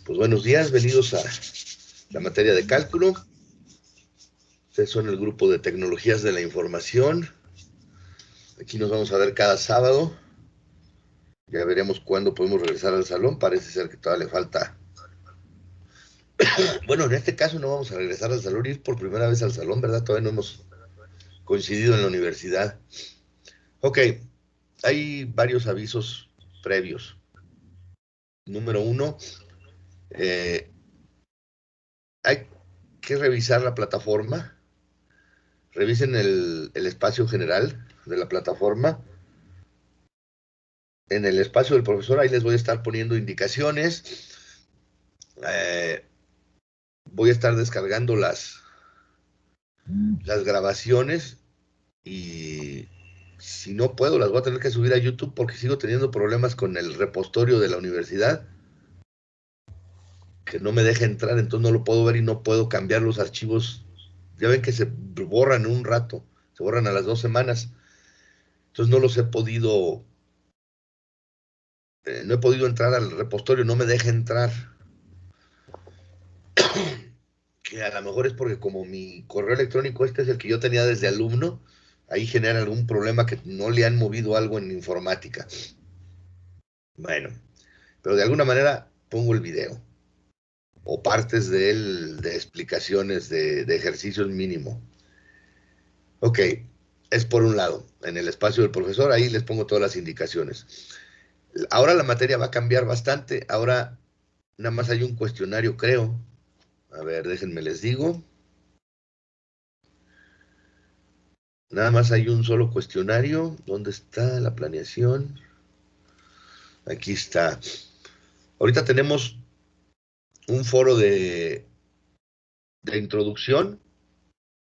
Pues buenos días, bienvenidos a la materia de cálculo. Ustedes son el grupo de tecnologías de la información. Aquí nos vamos a ver cada sábado. Ya veremos cuándo podemos regresar al salón. Parece ser que todavía le falta. Bueno, en este caso no vamos a regresar al salón, ir por primera vez al salón, ¿verdad? Todavía no hemos coincidido en la universidad. Ok, hay varios avisos previos. Número uno, hay que revisar la plataforma. Revisen el espacio general de la plataforma. En el espacio del profesor, ahí les voy a estar poniendo indicaciones. Voy a estar descargando las grabaciones y si no puedo, las voy a tener que subir a YouTube porque sigo teniendo problemas con el repositorio de la universidad, que no me deja entrar, entonces no lo puedo ver y no puedo cambiar los archivos. Ya ven que se borran en un rato, se borran a las 2 semanas. Entonces no los he podido, no he podido entrar al repositorio, no me deja entrar. Que a lo mejor es porque como mi correo electrónico este es el que yo tenía desde alumno, ahí genera algún problema que no le han movido algo en informática. Bueno, pero de alguna manera pongo el video o partes de él de explicaciones de ejercicios mínimo. Ok, es por un lado, en el espacio del profesor, ahí les pongo todas las indicaciones. Ahora la materia va a cambiar bastante, ahora nada más hay un cuestionario, creo. A ver, déjenme les digo. Nada más hay un solo cuestionario. ¿Dónde está la planeación? Aquí está. Ahorita tenemos un foro de introducción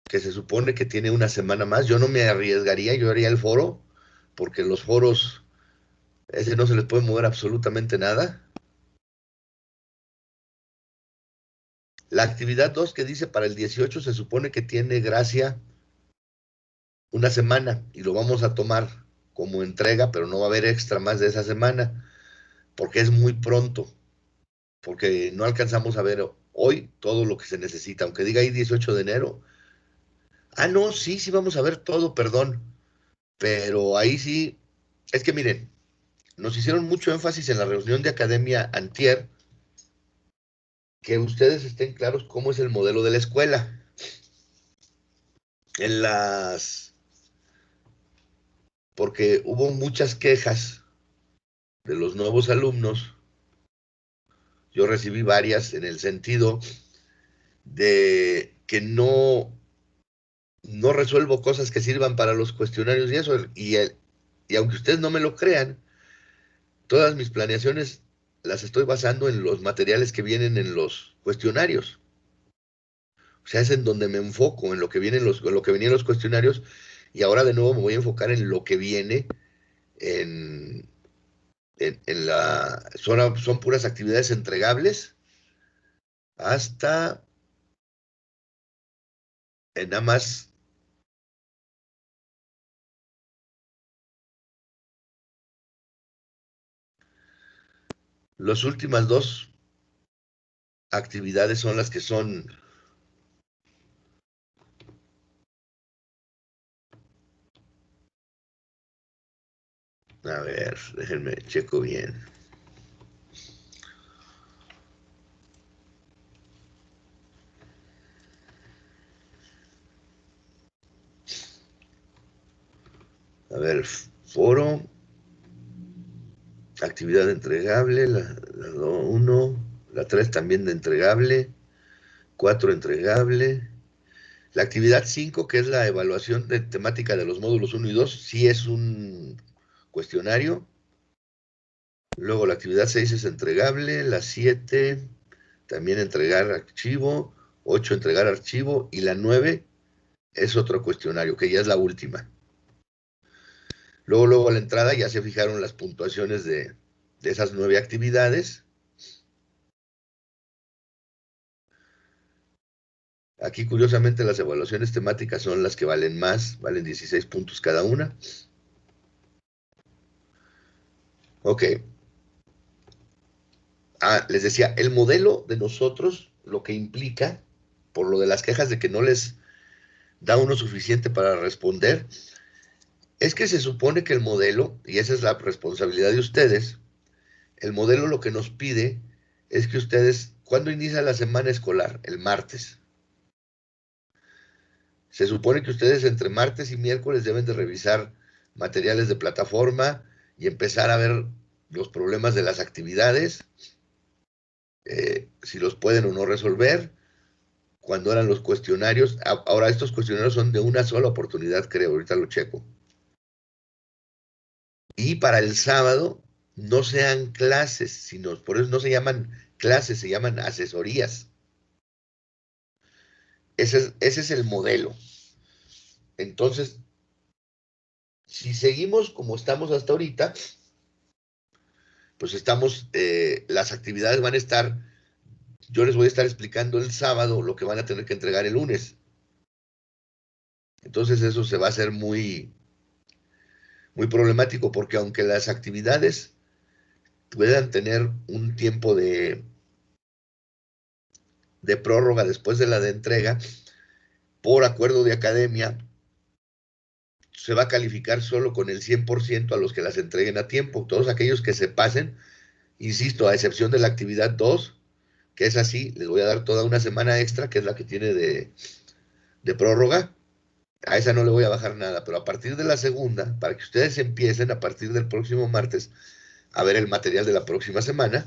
que se supone que tiene una semana más. Yo no me arriesgaría, yo haría el foro, porque los foros, ese no se les puede mover absolutamente nada. La actividad 2 que dice para el 18 se supone que tiene gracia una semana y lo vamos a tomar como entrega, pero no va a haber extra más de esa semana, porque es muy pronto. Porque no alcanzamos a ver hoy todo lo que se necesita, aunque diga ahí 18 de enero. Ah, no, sí, sí vamos a ver todo, perdón, pero ahí sí, es que miren, nos hicieron mucho énfasis en la reunión de academia antier, que ustedes estén claros cómo es el modelo de la escuela. En las, porque hubo muchas quejas de los nuevos alumnos, yo recibí varias en el sentido de que no resuelvo cosas que sirvan para los cuestionarios y eso, y aunque ustedes no me lo crean, todas mis planeaciones las estoy basando en los materiales que vienen en los cuestionarios. O sea, es en donde me enfoco, en lo que vienen en lo que venían los cuestionarios, y ahora de nuevo me voy a enfocar en lo que viene en, en la... Son puras actividades entregables hasta nada más. Las últimas dos actividades son las que son. A ver, déjenme checo bien. A ver, foro, actividad entregable, la 1, la 3 también de entregable, 4 entregable. La actividad 5, que es la evaluación de temática de los módulos 1 y 2, sí es un cuestionario. Luego la actividad 6 es entregable, la 7 también entregar archivo, 8 entregar archivo y la 9 es otro cuestionario, que ya es la última. Luego a la entrada ya se fijaron las puntuaciones de esas 9 actividades. Aquí, curiosamente, las evaluaciones temáticas son las que valen más, valen 16 puntos cada una. Ok. Les decía, el modelo de nosotros, lo que implica, por lo de las quejas de que no les da uno suficiente para responder, es que se supone que el modelo, y esa es la responsabilidad de ustedes, el modelo lo que nos pide es que ustedes, ¿cuándo inicia la semana escolar? El martes. Se supone que ustedes entre martes y miércoles deben de revisar materiales de plataforma y empezar a ver los problemas de las actividades, si los pueden o no resolver, cuando eran los cuestionarios. Ahora estos cuestionarios son de una sola oportunidad, creo, ahorita lo checo. Y para el sábado no sean clases, sino, por eso no se llaman clases, se llaman asesorías. Ese es el modelo. Entonces, si seguimos como estamos hasta ahorita, pues las actividades van a estar, yo les voy a estar explicando el sábado lo que van a tener que entregar el lunes. Entonces eso se va a hacer muy, muy problemático, porque aunque las actividades puedan tener un tiempo de prórroga después de la de entrega, por acuerdo de academia, se va a calificar solo con el 100% a los que las entreguen a tiempo. Todos aquellos que se pasen, insisto, a excepción de la actividad 2, que es así, les voy a dar toda una semana extra, que es la que tiene de prórroga. A esa no le voy a bajar nada, pero a partir de la segunda, para que ustedes empiecen a partir del próximo martes a ver el material de la próxima semana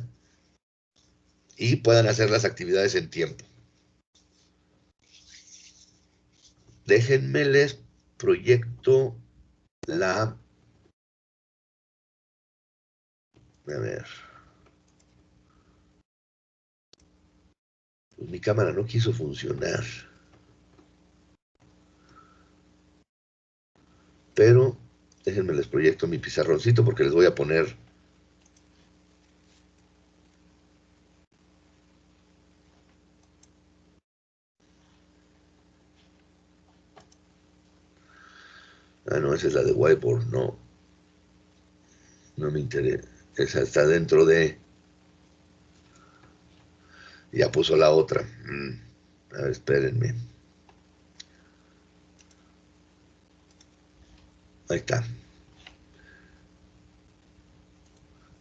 y puedan hacer las actividades en tiempo. Déjenme les proyecto la... A ver. Pues mi cámara no quiso funcionar. Pero déjenme les proyecto mi pizarroncito porque les voy a poner... Ah, no, esa es la de whiteboard, no. No me interesa. Esa está dentro de... Ya puso la otra. A ver, espérenme. Ahí está.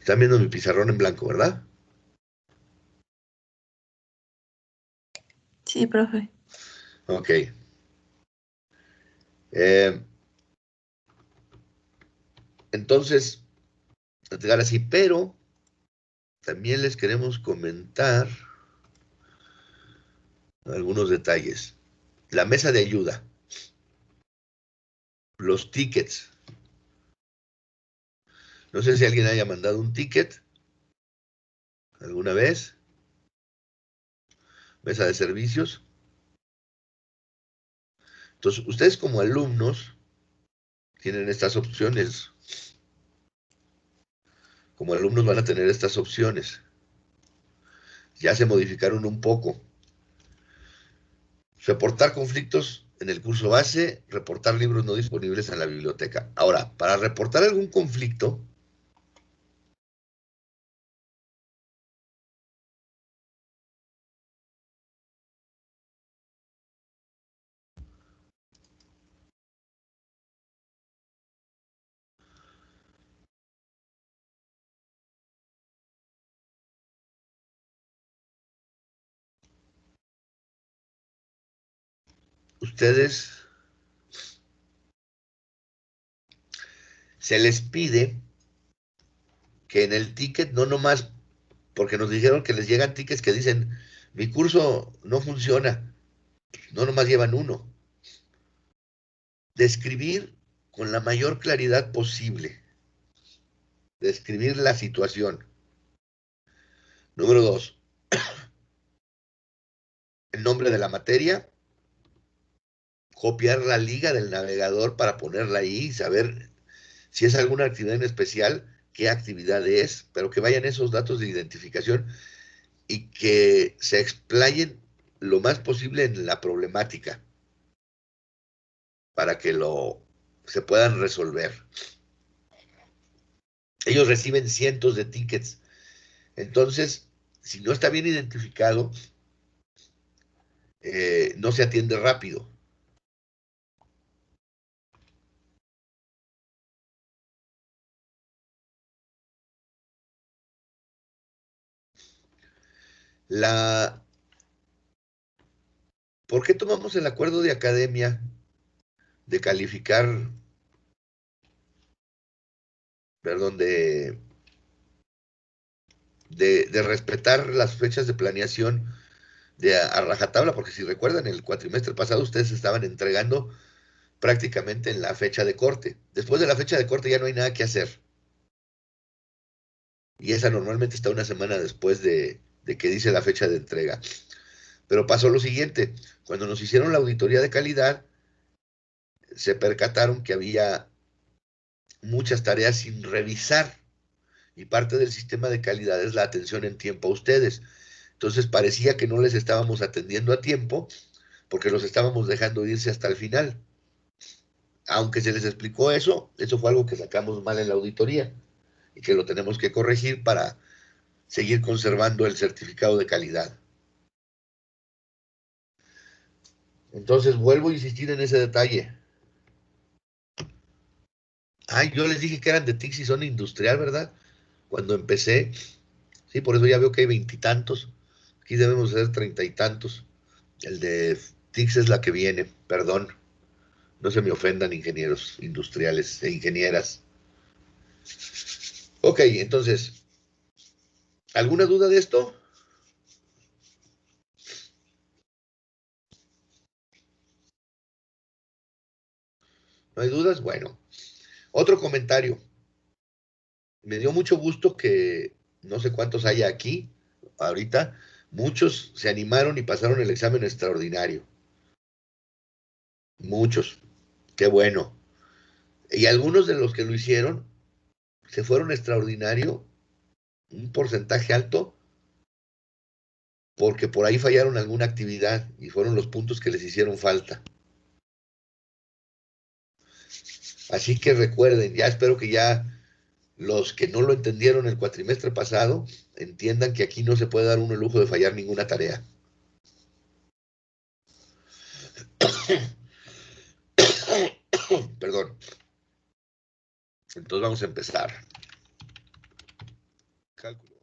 Están viendo mi pizarrón en blanco, ¿verdad? Sí, profe. Ok. Entonces, entregar así, pero también les queremos comentar algunos detalles. La mesa de ayuda, los tickets. No sé si alguien haya mandado un ticket alguna vez. Mesa de servicios. Entonces, ustedes como alumnos tienen estas opciones. Como alumnos van a tener estas opciones. Ya se modificaron un poco. Reportar conflictos en el curso base, reportar libros no disponibles en la biblioteca. Ahora, para reportar algún conflicto, ustedes se les pide que en el ticket, no nomás, porque nos dijeron que les llegan tickets que dicen, mi curso no funciona, no nomás llevan uno. Describir con la mayor claridad posible, describir la situación. Número 2, el nombre de la materia, copiar la liga del navegador para ponerla ahí y saber si es alguna actividad en especial, qué actividad es, pero que vayan esos datos de identificación y que se explayen lo más posible en la problemática para que se puedan resolver. Ellos reciben cientos de tickets, entonces si no está bien identificado, no se atiende rápido. La, ¿Por qué tomamos el acuerdo de academia de calificar, perdón, de respetar las fechas de planeación a rajatabla? Porque si recuerdan, el cuatrimestre pasado ustedes estaban entregando prácticamente en la fecha de corte. Después de la fecha de corte ya no hay nada que hacer. Y esa normalmente está una semana después de que dice la fecha de entrega. Pero pasó lo siguiente, cuando nos hicieron la auditoría de calidad, se percataron que había muchas tareas sin revisar y parte del sistema de calidad es la atención en tiempo a ustedes. Entonces parecía que no les estábamos atendiendo a tiempo porque los estábamos dejando irse hasta el final. Aunque se les explicó eso, eso fue algo que sacamos mal en la auditoría y que lo tenemos que corregir para seguir conservando el certificado de calidad. Entonces vuelvo a insistir en ese detalle. Ay, yo les dije que eran de TICS y zona industrial, ¿verdad? Cuando empecé, sí, por eso ya veo que hay veintitantos. Aquí debemos ser treinta y tantos. El de TICS es la que viene, perdón. No se me ofendan ingenieros industriales e ingenieras. Ok, entonces, ¿alguna duda de esto? ¿No hay dudas? Bueno, otro comentario. Me dio mucho gusto que no sé cuántos haya aquí ahorita. Muchos se animaron y pasaron el examen extraordinario. Muchos. Qué bueno. Y algunos de los que lo hicieron se fueron extraordinario, un porcentaje alto, porque por ahí fallaron alguna actividad y fueron los puntos que les hicieron falta. Así que recuerden, ya espero que ya los que no lo entendieron el cuatrimestre pasado entiendan que aquí no se puede dar uno el lujo de fallar ninguna tarea. Perdón. Entonces vamos a empezar. Cálculo.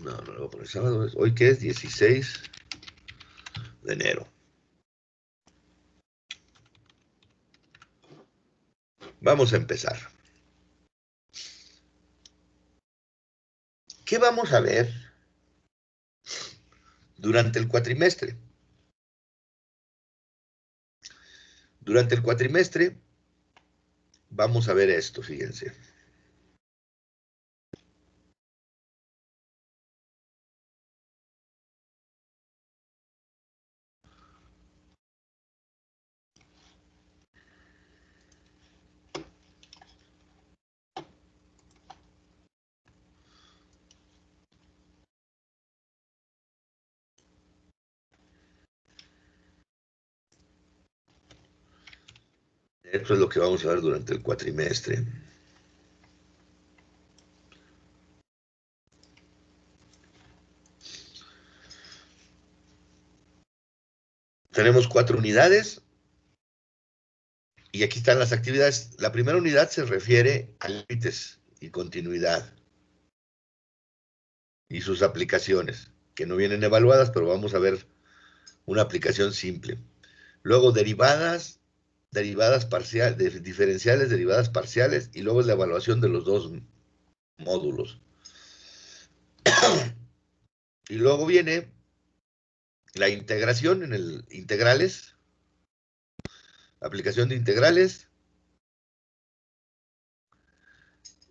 No, no lo voy a poner sábado. ¿Hoy qué es? 16 de enero. Vamos a empezar. ¿Qué vamos a ver durante el cuatrimestre? Durante el cuatrimestre vamos a ver esto, fíjense. Esto es lo que vamos a ver durante el cuatrimestre. Tenemos 4 unidades y aquí están las actividades. La primera unidad se refiere a límites y continuidad y sus aplicaciones, que no vienen evaluadas, pero vamos a ver una aplicación simple. Luego derivadas parciales, diferenciales, derivadas parciales, y luego la evaluación de los dos módulos. Y luego viene la integración en el integrales, aplicación de integrales,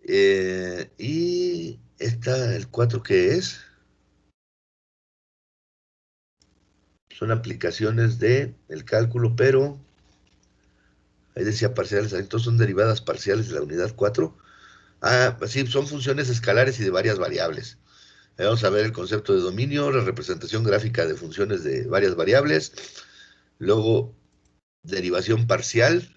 y está el 4 que es, son aplicaciones de el cálculo, pero Ahí decía parciales, entonces son derivadas parciales de la unidad 4. Ah, sí, son funciones escalares y de varias variables. Ahí vamos a ver el concepto de dominio, la representación gráfica de funciones de varias variables, luego derivación parcial,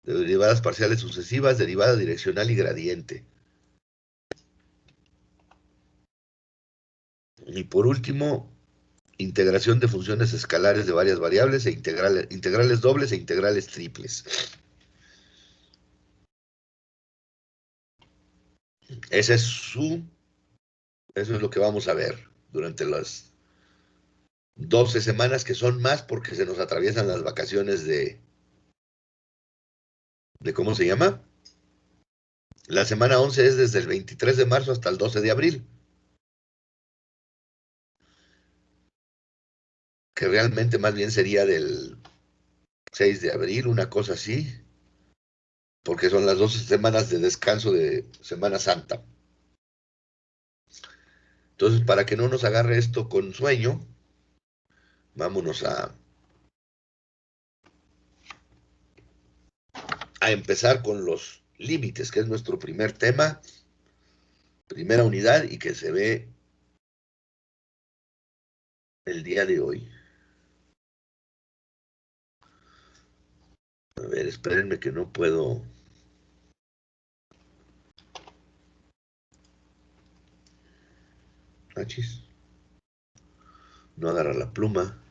derivadas parciales sucesivas, derivada direccional y gradiente. Y por último, integración de funciones escalares de varias variables e integrales dobles e integrales triples. Ese es eso es lo que vamos a ver durante las 12 semanas, que son más porque se nos atraviesan las vacaciones de ¿cómo se llama? La semana 11 es desde el 23 de marzo hasta el 12 de abril, que realmente más bien sería del 6 de abril, una cosa así, porque son las 12 semanas de descanso de Semana Santa. Entonces, para que no nos agarre esto con sueño, vámonos a empezar con los límites, que es nuestro primer tema, primera unidad y que se ve el día de hoy. A ver, espérenme que no puedo. Achis, no agarra la pluma.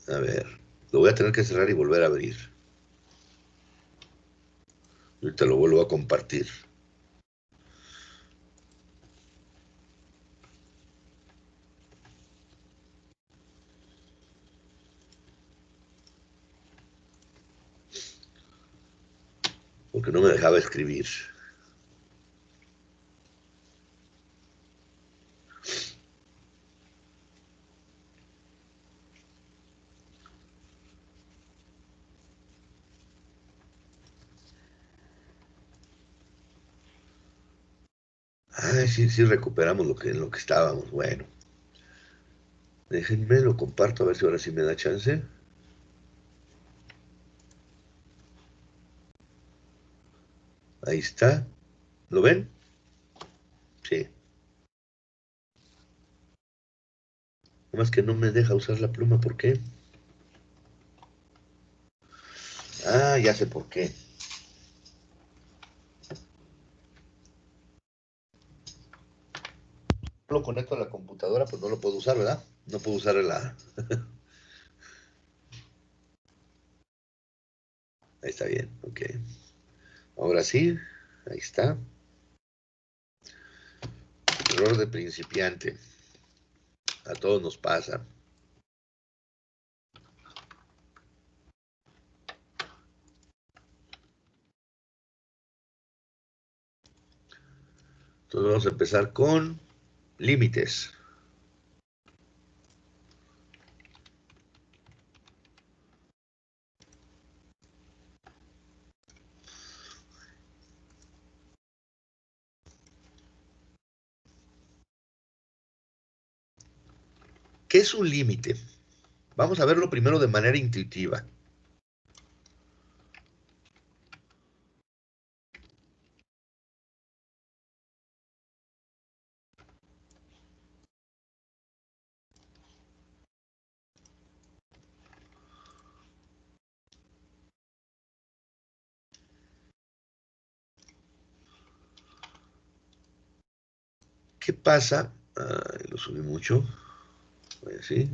A ver, lo voy a tener que cerrar y volver a abrir. Ahorita lo vuelvo a compartir. Porque no me dejaba escribir. Ay, sí, sí, recuperamos en lo que estábamos. Bueno, déjenme, lo comparto a ver si ahora sí me da chance. Ahí está. ¿Lo ven? Sí. Nada más que no me deja usar la pluma, ¿por qué? Ah, ya sé por qué. Lo conecto a la computadora, pues no lo puedo usar, ¿verdad? No puedo usar la. Ahí está bien, ok. Ahora sí, ahí está. Error de principiante. A todos nos pasa. Entonces vamos a empezar con límites. ¿Qué es un límite? Vamos a verlo primero de manera intuitiva. ¿Qué pasa? Lo subí mucho. ¿Sí?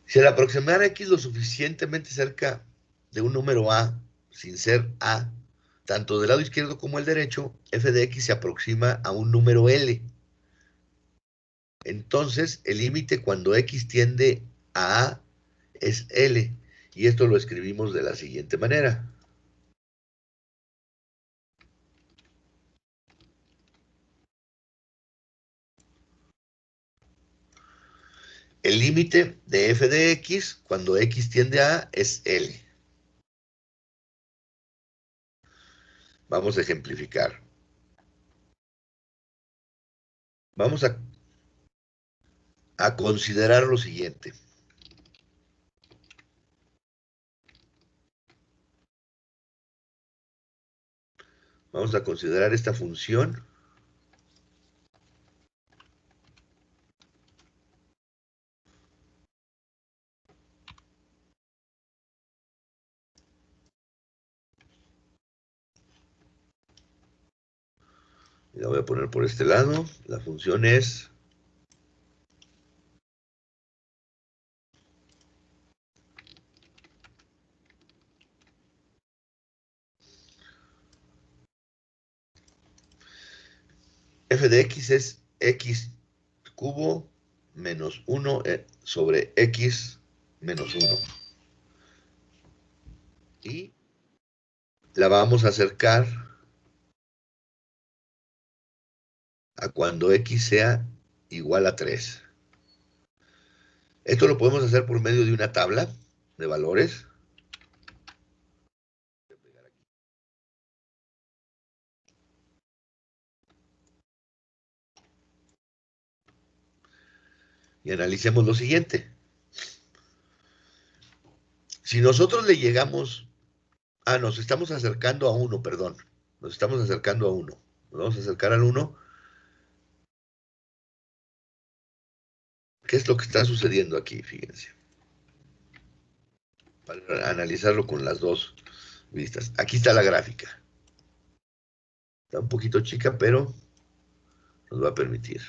Si al aproximar X lo suficientemente cerca de un número A, sin ser A, tanto del lado izquierdo como el derecho, f de X se aproxima a un número L. Entonces, el límite cuando X tiende a A es L. Y esto lo escribimos de la siguiente manera. El límite de f de X cuando X tiende a A es L. Vamos a ejemplificar. Vamos a a considerar lo siguiente. Vamos a considerar esta función. La voy a poner por este lado. La función es f de x es x cubo menos 1 sobre x menos 1. Y la vamos a acercar a cuando x sea igual a 3. Esto lo podemos hacer por medio de una tabla de valores. Y analicemos lo siguiente. Si nosotros le llegamos, nos estamos acercando a 1, perdón, nos estamos acercando a 1, nos vamos a acercar al 1, ¿qué es lo que está sucediendo aquí? Fíjense, para analizarlo con las dos vistas. Aquí está la gráfica. Está un poquito chica, pero nos va a permitir.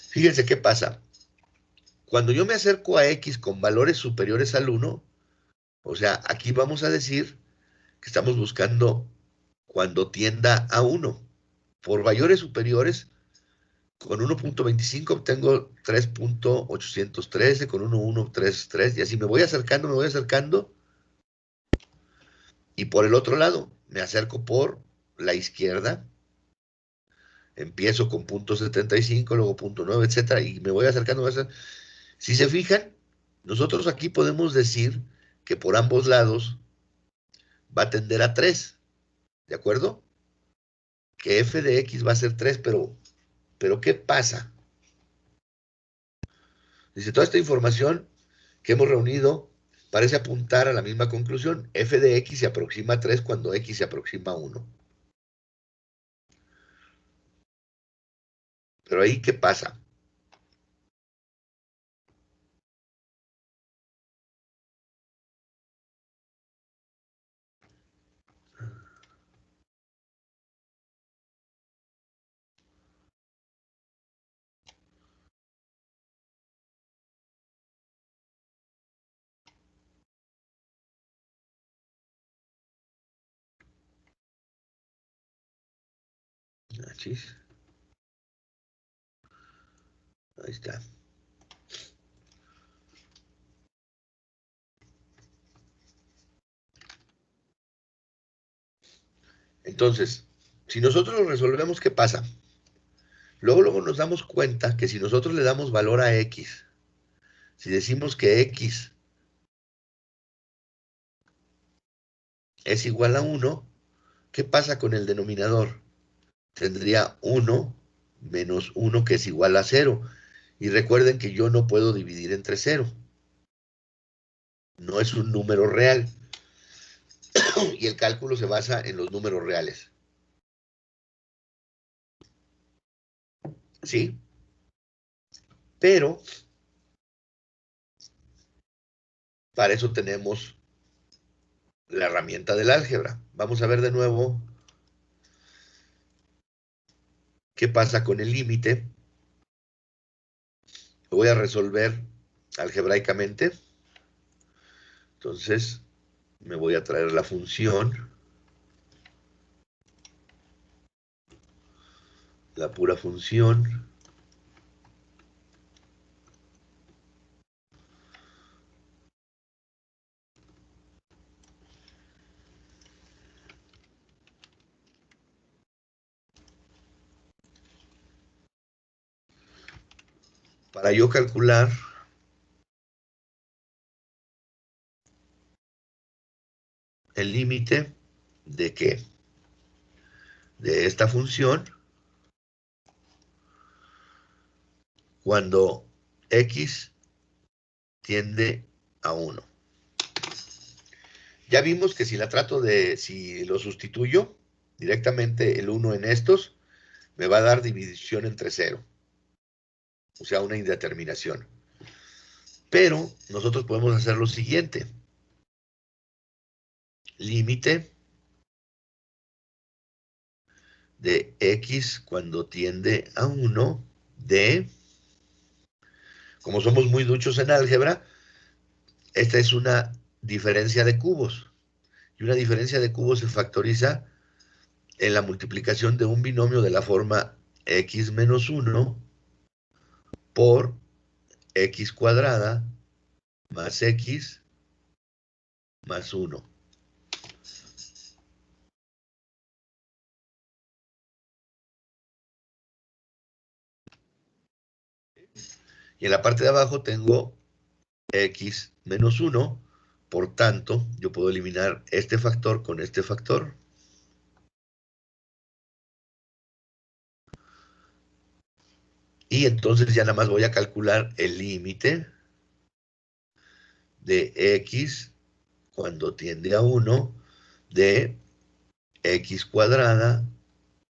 Fíjense qué pasa. Cuando yo me acerco a x con valores superiores al 1, o sea, aquí vamos a decir que estamos buscando cuando tienda a 1. Por valores superiores, con 1.25 obtengo 3.813, con 1.133, y así me voy acercando, y por el otro lado, me acerco por la izquierda, empiezo con .75, luego .9, etcétera, y me voy acercando. Si se fijan, nosotros aquí podemos decir que por ambos lados va a tender a 3, ¿de acuerdo? Que f de x va a ser 3, pero ¿qué pasa? Dice, toda esta información que hemos reunido parece apuntar a la misma conclusión. F de x se aproxima a 3 cuando x se aproxima a 1. Pero ahí, ¿qué pasa? Achis. Ahí está. Entonces, si nosotros lo resolvemos, ¿qué pasa? Luego nos damos cuenta que si nosotros le damos valor a x, si decimos que x es igual a 1, ¿qué pasa con el denominador? Tendría 1 menos 1 que es igual a 0. Y recuerden que yo no puedo dividir entre 0. No es un número real. Y el cálculo se basa en los números reales. ¿Sí? Pero para eso tenemos la herramienta del álgebra. Vamos a ver de nuevo qué pasa con el límite. Lo voy a resolver algebraicamente. Entonces, me voy a traer la función, la pura función. Para yo calcular el límite de qué. de esta función cuando x tiende a 1. Ya vimos que si lo sustituyo directamente el 1 en estos, me va a dar división entre 0. O sea, una indeterminación. Pero nosotros podemos hacer lo siguiente. Límite de x cuando tiende a 1 de, como somos muy duchos en álgebra, esta es una diferencia de cubos. Y una diferencia de cubos se factoriza en la multiplicación de un binomio de la forma x menos 1 por x cuadrada más x más 1. Y en la parte de abajo tengo x menos 1. Por tanto, yo puedo eliminar este factor con este factor. Y entonces ya nada más voy a calcular el límite de x cuando tiende a 1 de x cuadrada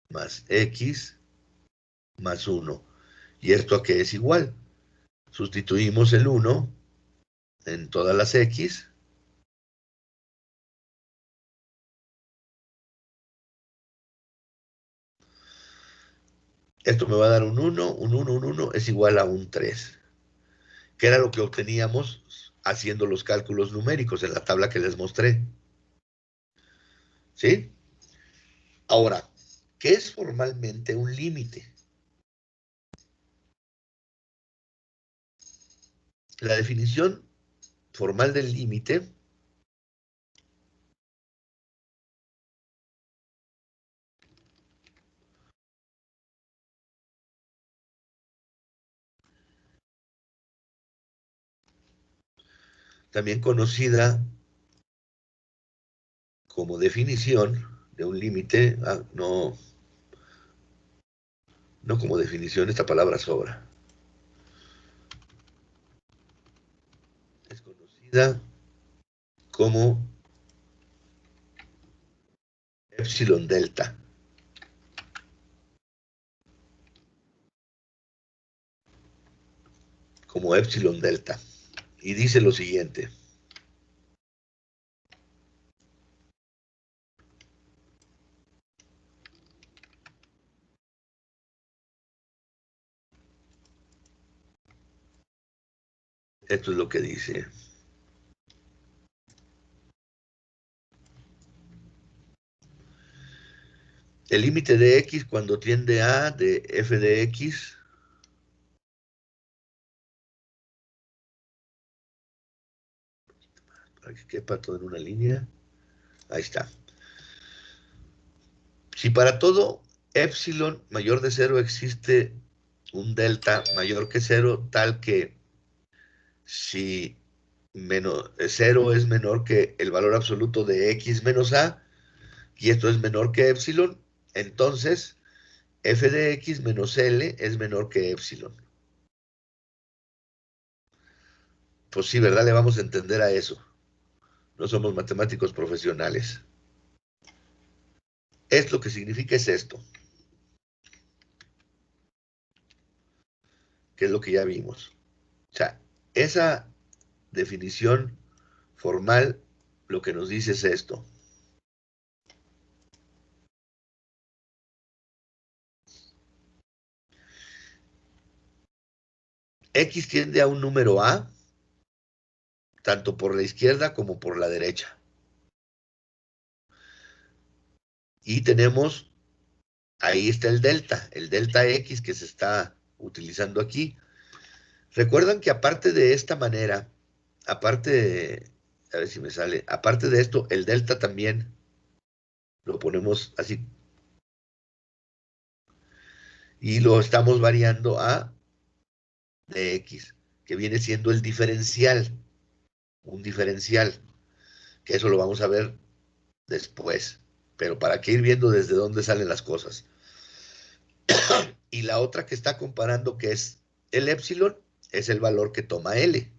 más x más 1. ¿Y esto a qué es igual? Sustituimos el 1 en todas las x. Esto me va a dar un 1, un 1, un 1 es igual a un 3, que era lo que obteníamos haciendo los cálculos numéricos en la tabla que les mostré. ¿Sí? Ahora, ¿qué es formalmente un límite? La definición formal del límite también conocida como definición de un límite, no como definición, esta palabra sobra. Es conocida como epsilon delta. Como epsilon delta. Y dice lo siguiente. Esto es lo que dice. El límite de x cuando tiende a de f de x para que quepa todo en una línea. Ahí está. Si para todo epsilon mayor de 0 existe un delta mayor que 0, tal que si 0 es menor que el valor absoluto de x menos a, y esto es menor que epsilon, entonces f de x menos L es menor que epsilon. Pues sí, ¿verdad? Le vamos a entender a eso. No somos matemáticos profesionales. Esto que significa es esto, que es lo que ya vimos. O sea, esa definición formal lo que nos dice es esto. X tiende a un número A, tanto por la izquierda como por la derecha. Y tenemos, ahí está el delta X que se está utilizando aquí. Recuerdan que aparte de esta manera, a ver si me sale, aparte de esto, el delta también lo ponemos así y lo estamos variando a de X, que viene siendo el diferencial, un diferencial, que eso lo vamos a ver después. pero para que ir viendo desde dónde salen las cosas. Y la otra que está comparando, que es el épsilon, es el valor que toma L.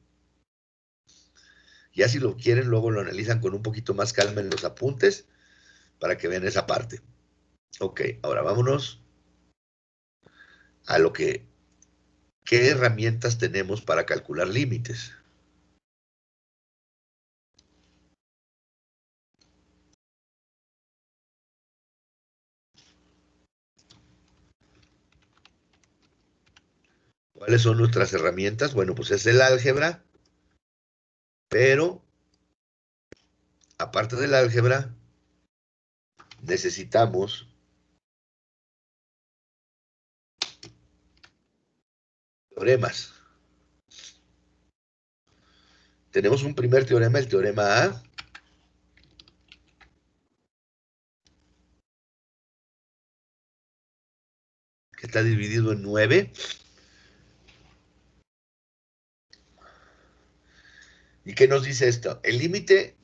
Ya si lo quieren, luego lo analizan con un poquito más calma en los apuntes para que vean esa parte. Ok, ahora vámonos a lo que, ¿qué herramientas tenemos para calcular límites? ¿Cuáles son nuestras herramientas? Bueno, pues es el álgebra, pero aparte del álgebra, necesitamos teoremas. Tenemos un primer teorema, el teorema A, que está dividido en 9. ¿Y qué nos dice esto? El límite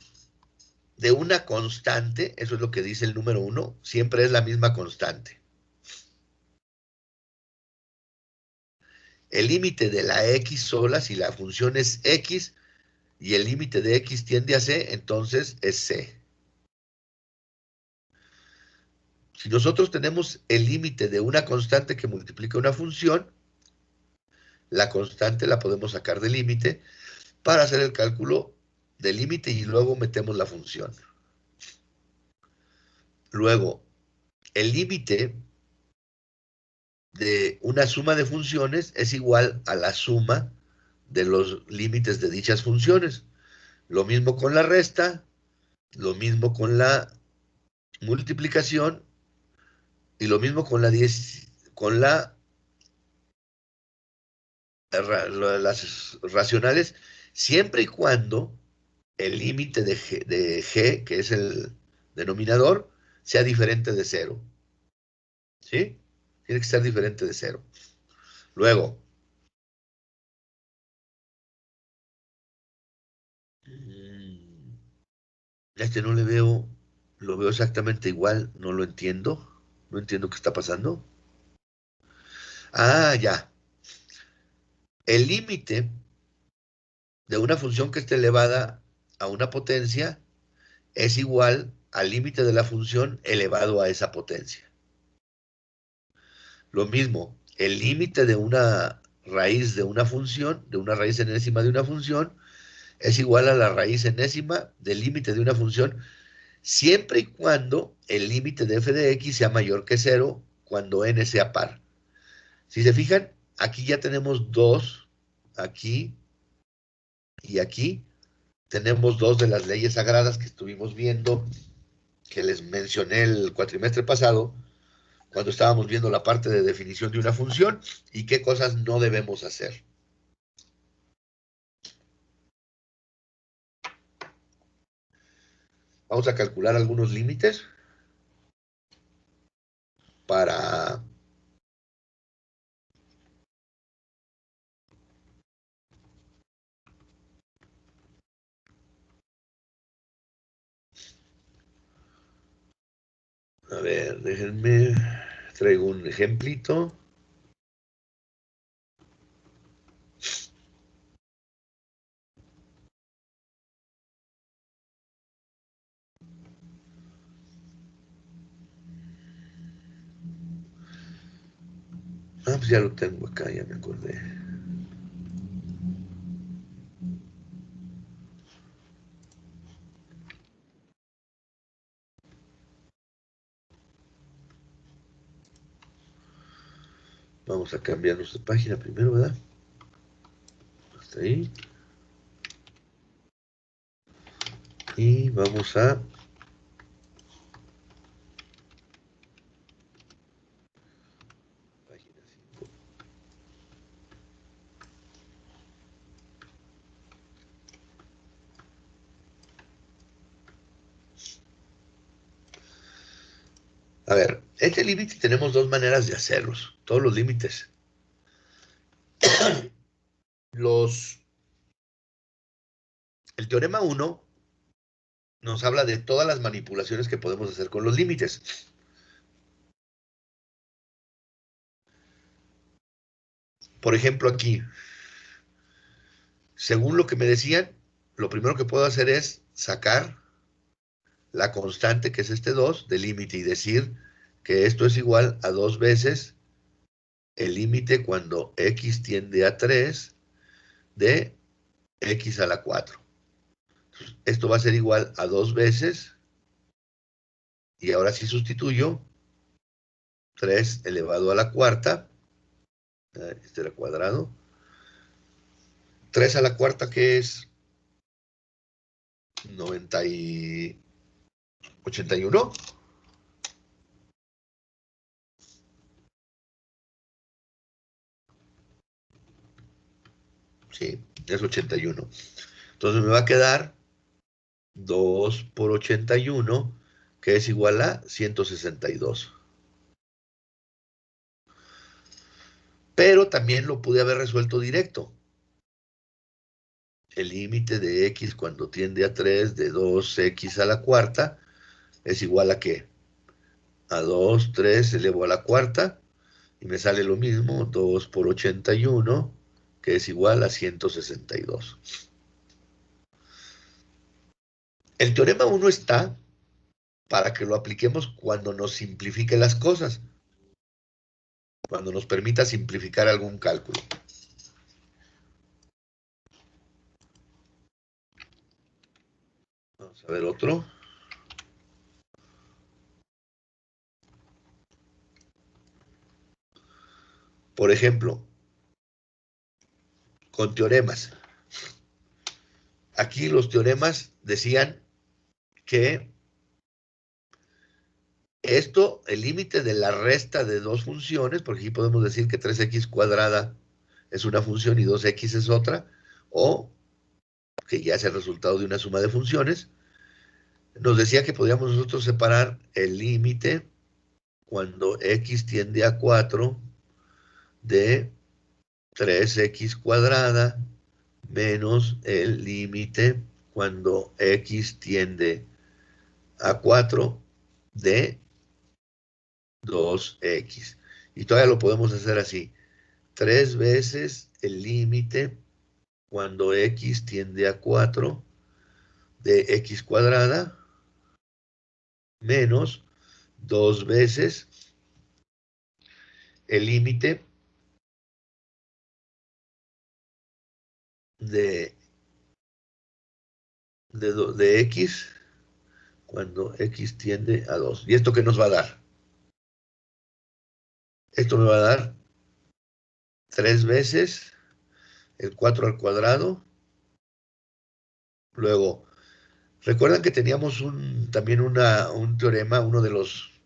de una constante, eso es lo que dice el número 1, siempre es la misma constante. El límite de la x sola, si la función es x y el límite de x tiende a c, entonces es c. Si nosotros tenemos el límite de una constante que multiplica una función, la constante la podemos sacar del límite para hacer el cálculo del límite y luego metemos la función. Luego, el límite de una suma de funciones es igual a la suma de los límites de dichas funciones. Lo mismo con la resta, lo mismo con la multiplicación y lo mismo con con las racionales, siempre y cuando el límite de G, que es el denominador, sea diferente de cero. ¿Sí? Tiene que ser diferente de cero. Luego, este no le veo, lo veo exactamente igual, no lo entiendo. No entiendo qué está pasando. Ah, ya. El límite de una función que esté elevada a una potencia es igual al límite de la función elevado a esa potencia. Lo mismo, el límite de una raíz de una función, de una raíz enésima de una función, es igual a la raíz enésima del límite de una función, siempre y cuando el límite de f de x sea mayor que cero, cuando n sea par. Si se fijan, aquí ya tenemos dos, aquí y aquí, tenemos dos de las leyes sagradas que estuvimos viendo, que les mencioné el cuatrimestre pasado, cuando estábamos viendo la parte de definición de una función y qué cosas no debemos hacer. Vamos a calcular algunos límites para... A ver, déjenme... Traigo un ejemplito. Ah, pues ya lo tengo acá, ya me acordé. Vamos a cambiar nuestra página primero, ¿verdad? Hasta ahí. Y vamos a... Página 5. A ver, este límite tenemos dos maneras de hacerlos. Todos los límites. Los... El teorema 1 nos habla de todas las manipulaciones que podemos hacer con los límites. Por ejemplo, aquí, según lo que me decían, lo primero que puedo hacer es sacar la constante, que es este 2, del límite y decir que esto es igual a 2 veces el límite cuando x tiende a 3 de x a la 4. Esto va a ser igual a 2 veces, y ahora sí sustituyo, 3 elevado a la cuarta, este era cuadrado, 3 a la cuarta, que es 81. Sí, es 81. Entonces me va a quedar 2 por 81, que es igual a 162. Pero también lo pude haber resuelto directo. El límite de x cuando tiende a 3 de 2x a la cuarta es igual a ¿qué? A 2, 3 elevo a la cuarta, y me sale lo mismo, 2 por 81, que es igual a 162. El teorema 1 está para que lo apliquemos cuando nos simplifique las cosas, cuando nos permita simplificar algún cálculo. Vamos a ver otro. Por ejemplo, con teoremas. Aquí los teoremas decían que esto, el límite de la resta de dos funciones, porque aquí podemos decir que 3x cuadrada es una función y 2x es otra, o que ya es el resultado de una suma de funciones, nos decía que podíamos nosotros separar el límite cuando x tiende a 4 de 3x cuadrada menos el límite cuando x tiende a 4 de 2x. Y todavía lo podemos hacer así. 3 veces el límite cuando x tiende a 4 de x cuadrada menos 2 veces el límite de, de x cuando x tiende a 2. ¿Y esto qué nos va a dar? Esto me va a dar 3 veces el 4 al cuadrado. Luego, recuerdan que teníamos también un teorema, uno de los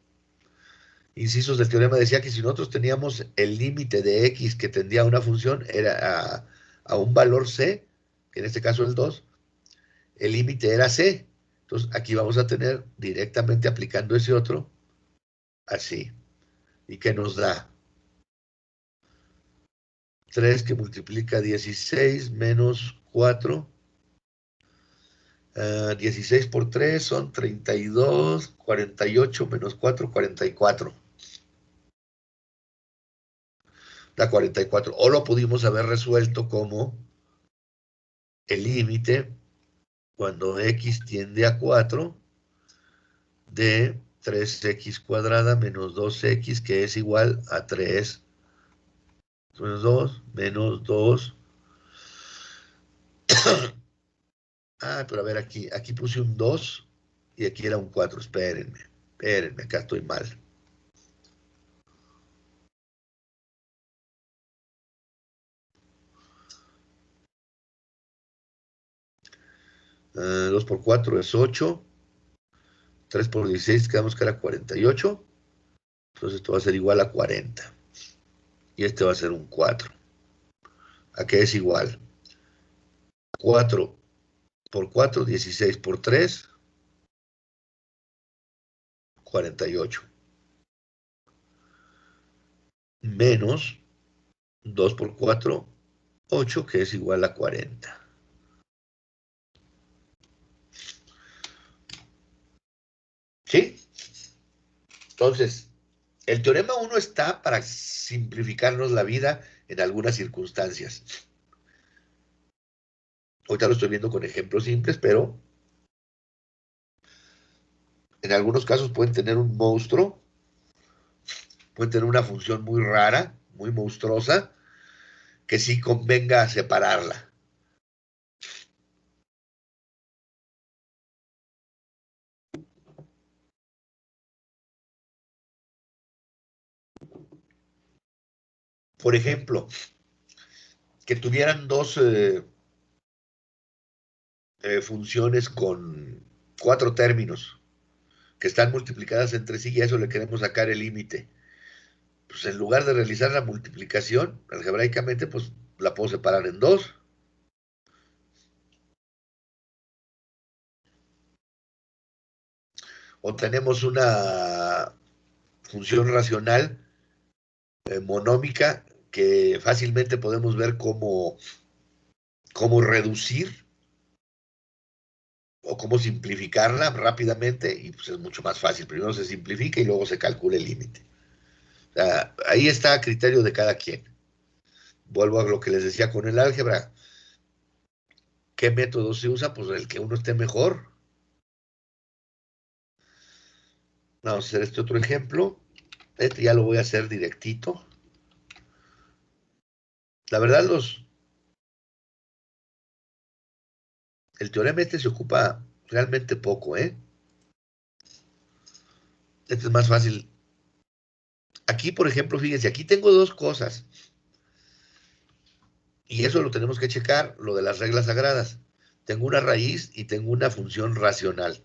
incisos del teorema decía que si nosotros teníamos el límite de x que tendía a una función, era a un valor c, que en este caso el 2, el límite era c. Entonces aquí vamos a tener directamente aplicando ese otro, así. ¿Y qué nos da? 3 que multiplica 16 menos 4. 16 por 3 son 32, 48 menos 4, 44. Da 44. O lo pudimos haber resuelto como el límite cuando x tiende a 4 de 3x cuadrada menos 2x, que es igual a 3 menos 2 menos 2. Pero a ver, aquí puse un 2 y aquí era un 4. Espérenme, acá estoy mal. 2 por 4 es 8. 3 por 16 quedamos que era 48. Entonces esto va a ser igual a 40. Y este va a ser un 4. ¿A qué es igual? 4 por 4, 16 por 3, 48. Menos 2 por 4, 8, que es igual a 40. ¿Sí? Entonces, el teorema 1 está para simplificarnos la vida en algunas circunstancias. Ahorita lo estoy viendo con ejemplos simples, pero en algunos casos pueden tener un monstruo, pueden tener una función muy rara, muy monstruosa, que sí convenga separarla. Por ejemplo, que tuvieran dos funciones con 4 términos que están multiplicadas entre sí y a eso le queremos sacar el límite. Pues en lugar de realizar la multiplicación, algebraicamente, pues la puedo separar en dos. O tenemos una función racional monómica que fácilmente podemos ver cómo reducir o cómo simplificarla rápidamente y pues es mucho más fácil. Primero se simplifica y luego se calcula el límite. O sea, ahí está a criterio de cada quien. Vuelvo a lo que les decía con el álgebra. ¿Qué método se usa? Pues el que uno esté mejor. Vamos a hacer este otro ejemplo. Este ya lo voy a hacer directito. La verdad, el teorema este se ocupa realmente poco, ¿eh? Este es más fácil. Aquí, por ejemplo, fíjense, aquí tengo dos cosas. Y eso lo tenemos que checar, lo de las reglas sagradas. Tengo una raíz y tengo una función racional.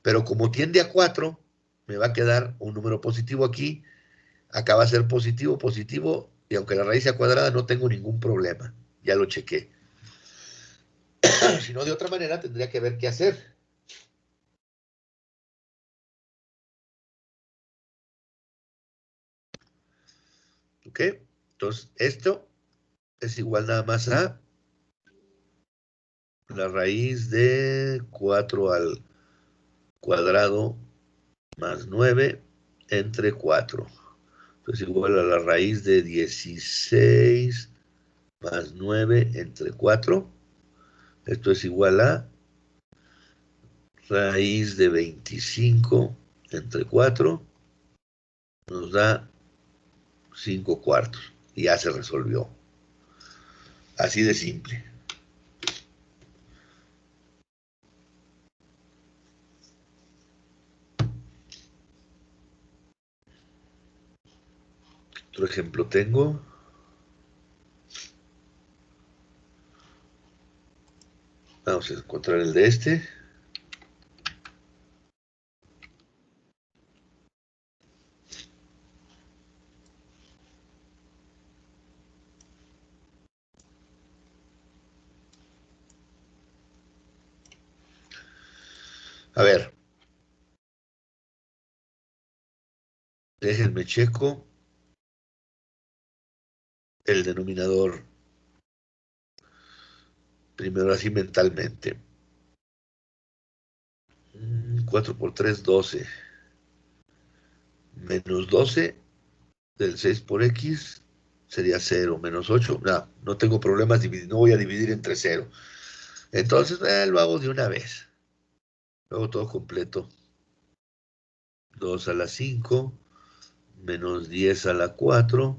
Pero como tiende a 4, me va a quedar un número positivo aquí. Acá va a ser positivo, positivo. Y aunque la raíz sea cuadrada, no tengo ningún problema. Ya lo chequé. Si no, de otra manera, tendría que ver qué hacer. ¿Ok? Entonces, esto es igual nada más a la raíz de 4 al cuadrado más 9 entre 4. Entonces, igual a la raíz de 16 más 9 entre 4. Esto es igual a raíz de 25 entre 4. Nos da 5 cuartos. Y ya se resolvió. Así de simple. Otro ejemplo tengo. Vamos a encontrar el de este. A ver, déjenme checo el denominador primero así mentalmente. 4 por 3, 12. Menos 12 del 6 por x sería 0. Menos 8. No tengo problemas, no voy a dividir entre 0. Entonces, lo hago de una vez. Lo hago todo completo. 2 a la 5, menos 10 a la 4,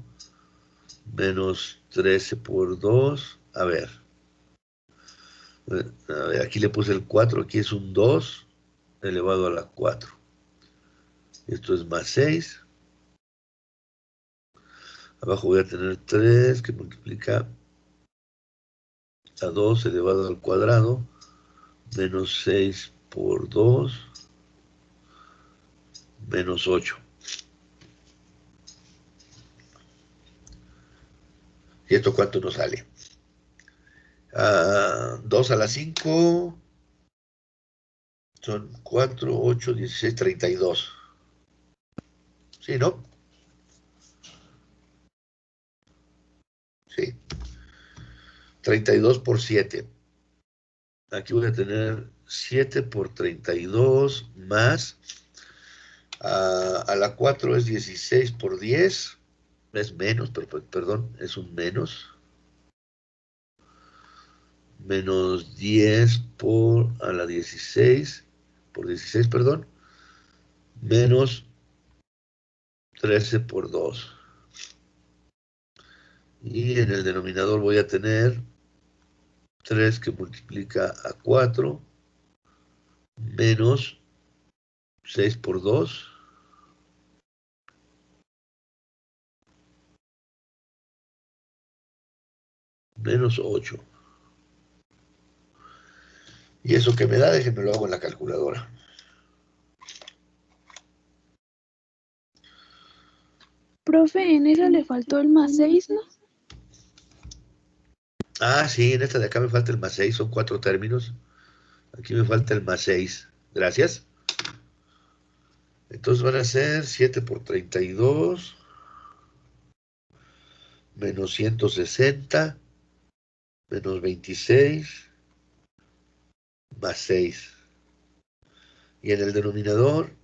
menos 13 por 2. A ver, aquí le puse el 4, aquí es un 2 elevado a la 4. Esto es más 6. Abajo voy a tener 3 que multiplica a 2 elevado al cuadrado, menos 6 por 2, menos 8. ¿Y esto cuánto nos sale? 2 a la 5 son 4, 8, 16, 32. ¿Sí, no? Sí. 32 por 7. Aquí voy a tener 7 por 32 más A la 4 es 16 por 10. Es menos, perdón, es un menos. Menos 10 por a la 16, por 16, perdón. Menos 13 por 2. Y en el denominador voy a tener 3 que multiplica a 4, menos 6 por 2, menos 8. ¿Y eso que me da? Déjenme lo hago en la calculadora. Profe, en esa le faltó el más 6, ¿no? Ah, sí, en esta de acá me falta el más 6, son 4 términos. Aquí me falta el más 6. Gracias. Entonces van a ser 7 por 32, menos 160, menos 26, más 6. Y en el denominador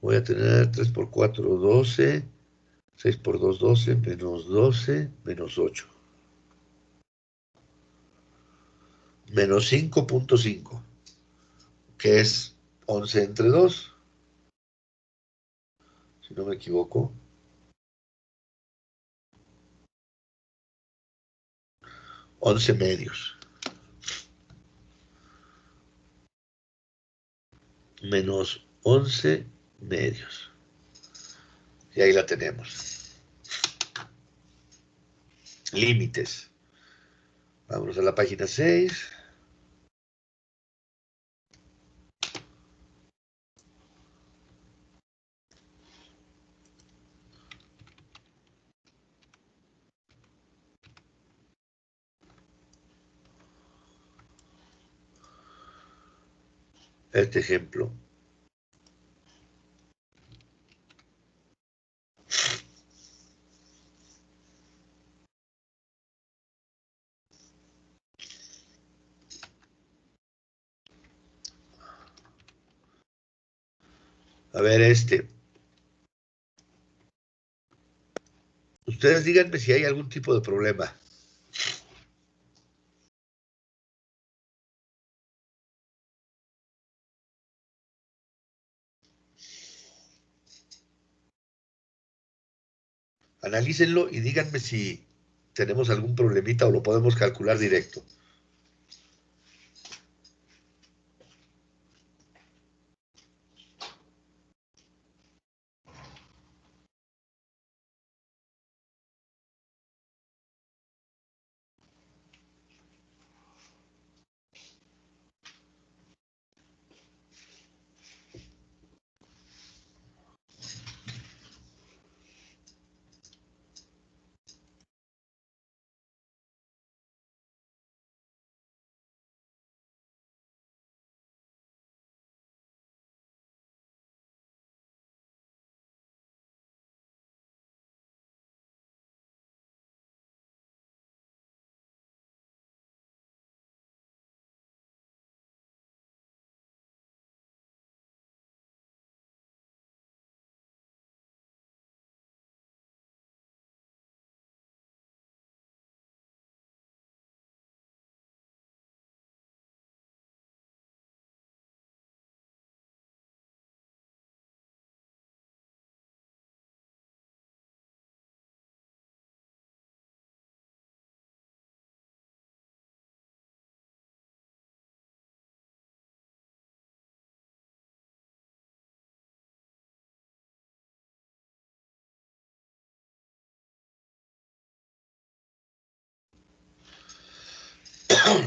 voy a tener 3 por 4, 12, 6 por 2, 12, menos 8. Menos 5.5, que es 11 entre 2, si no me equivoco. 11 medios. Menos 11 medios. Y ahí la tenemos. Límites. Vámonos a la página 6. Este ejemplo. A ver, Ustedes díganme si hay algún tipo de problema. Analícenlo y díganme si tenemos algún problemita o lo podemos calcular directo.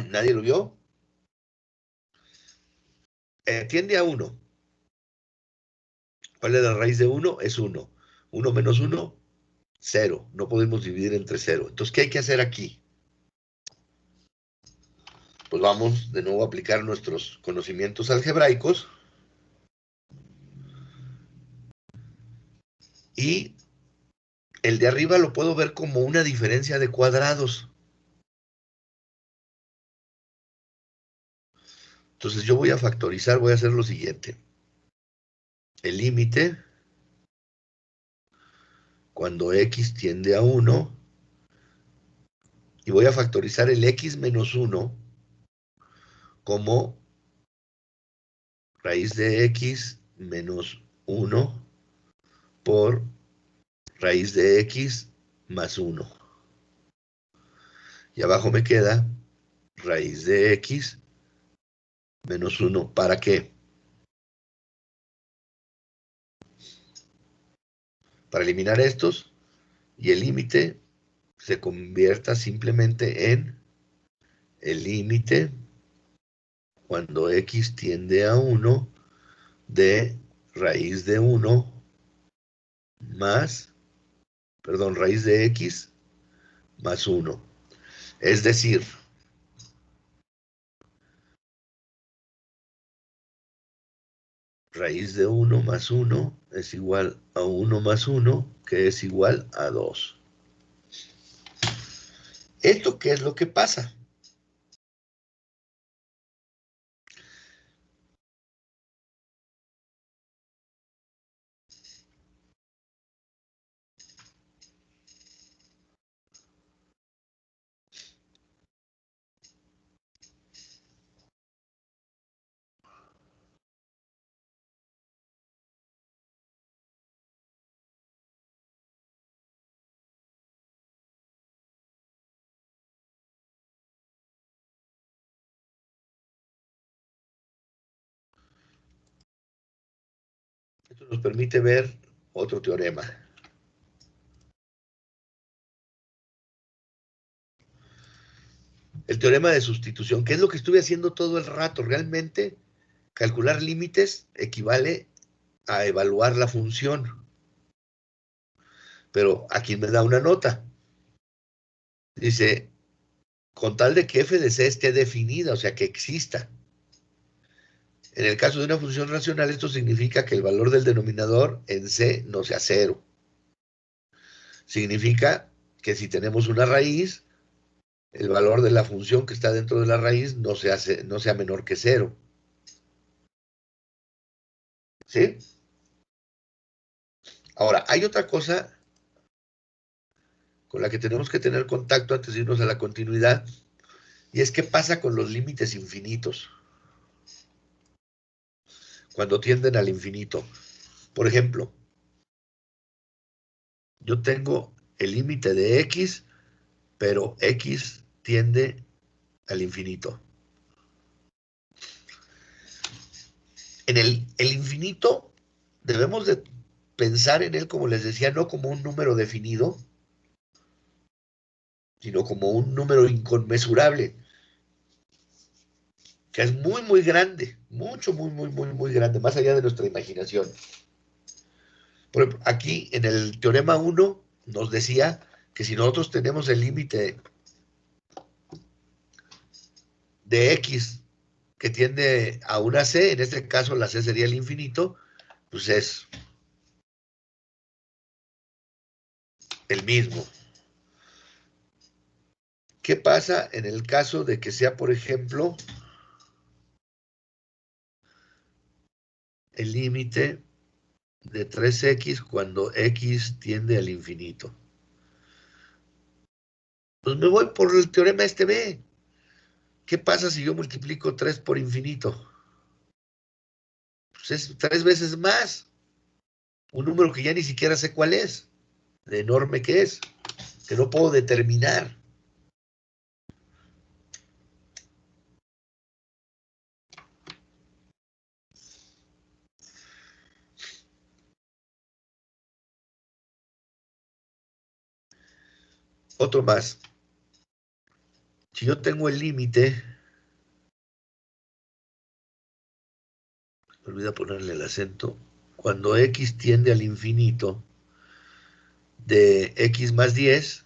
¿Nadie lo vio? Tiende a 1. ¿Cuál es la raíz de 1? Es 1. 1 menos 1, 0. No podemos dividir entre 0. Entonces, ¿qué hay que hacer aquí? Pues vamos de nuevo a aplicar nuestros conocimientos algebraicos Y el de arriba lo puedo ver como una diferencia de cuadrados. Entonces yo voy a factorizar, voy a hacer lo siguiente. El límite, cuando x tiende a 1, y voy a factorizar el x menos 1 como raíz de x menos 1 por raíz de x más 1. Y abajo me queda raíz de x menos 1. ¿Para qué? Para eliminar estos y el límite se convierta simplemente en el límite cuando x tiende a 1 de raíz de 1 más, perdón, raíz de x más 1. Es decir, raíz de 1 más 1 es igual a 1 más 1, que es igual a 2. ¿Esto qué es lo que pasa? Esto nos permite ver otro teorema. El teorema de sustitución, que es lo que estuve haciendo todo el rato. Realmente, calcular límites equivale a evaluar la función. Pero aquí me da una nota. Dice, con tal de que f de c esté definida, o sea, que exista. En el caso de una función racional, esto significa que el valor del denominador en c no sea 0. Significa que si tenemos una raíz, el valor de la función que está dentro de la raíz no sea menor que 0. ¿Sí? Ahora, hay otra cosa con la que tenemos que tener contacto antes de irnos a la continuidad, y es qué pasa con los límites infinitos, cuando tienden al infinito. Por ejemplo, yo tengo el límite de x, pero x tiende al infinito. En el infinito debemos de pensar en él, como les decía, no como un número definido, sino como un número inconmensurable, que es muy, muy grande, mucho, muy, muy, muy, muy grande, más allá de nuestra imaginación. Por ejemplo, aquí en el teorema 1 nos decía que si nosotros tenemos el límite de x que tiende a una c, en este caso la c sería el infinito, pues es el mismo. ¿Qué pasa en el caso de que sea, por ejemplo, el límite de 3x cuando x tiende al infinito? Pues me voy por el teorema este B. ¿Qué pasa si yo multiplico 3 por infinito? Pues es 3 veces más. Un número que ya ni siquiera sé cuál es, de enorme que es, que no puedo determinar. Otro más. Si yo tengo el límite, me olvida ponerle el acento, cuando x tiende al infinito de x más 10,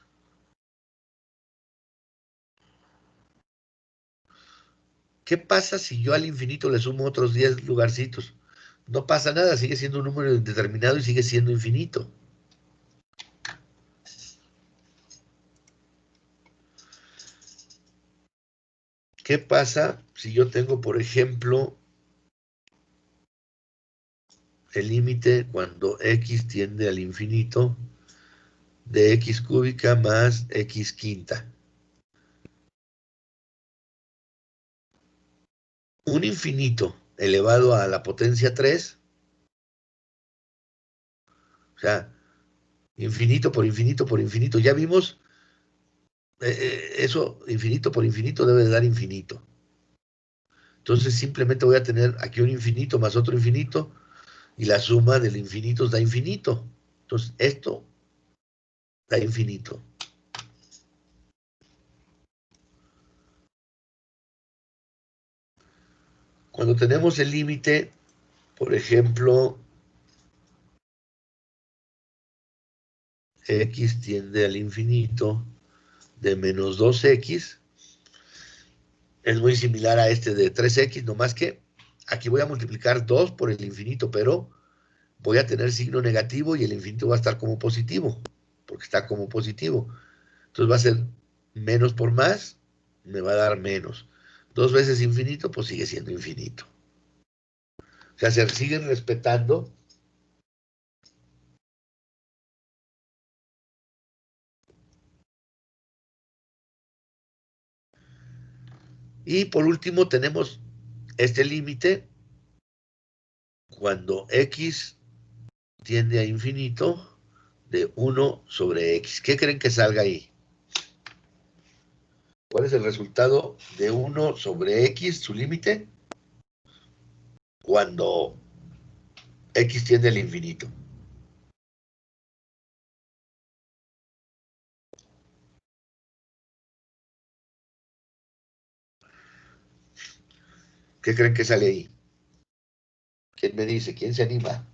¿qué pasa si yo al infinito le sumo otros 10 lugarcitos? No pasa nada, sigue siendo un número indeterminado y sigue siendo infinito. ¿Qué pasa si yo tengo, por ejemplo, el límite cuando x tiende al infinito de x cúbica más x quinta? Un infinito elevado a la potencia 3, o sea, infinito por infinito por infinito. Ya vimos, eso, infinito por infinito debe de dar infinito. Entonces simplemente voy a tener aquí un infinito más otro infinito, y la suma del infinito da infinito. Entonces esto da infinito. Cuando tenemos el límite, por ejemplo, x tiende al infinito de menos 2x, es muy similar a este de 3x, nomás que aquí voy a multiplicar 2 por el infinito, pero voy a tener signo negativo y el infinito va a estar como positivo, porque está como positivo. Entonces va a ser menos por más, me va a dar menos. 2 veces infinito, pues sigue siendo infinito. O sea, se siguen respetando. Y por último tenemos este límite cuando x tiende a infinito de 1 sobre x. ¿Qué creen que salga ahí? ¿Cuál es el resultado de 1 sobre x, su límite? Cuando x tiende al infinito. ¿Qué creen que sale ahí? ¿Quién me dice? ¿Quién se anima?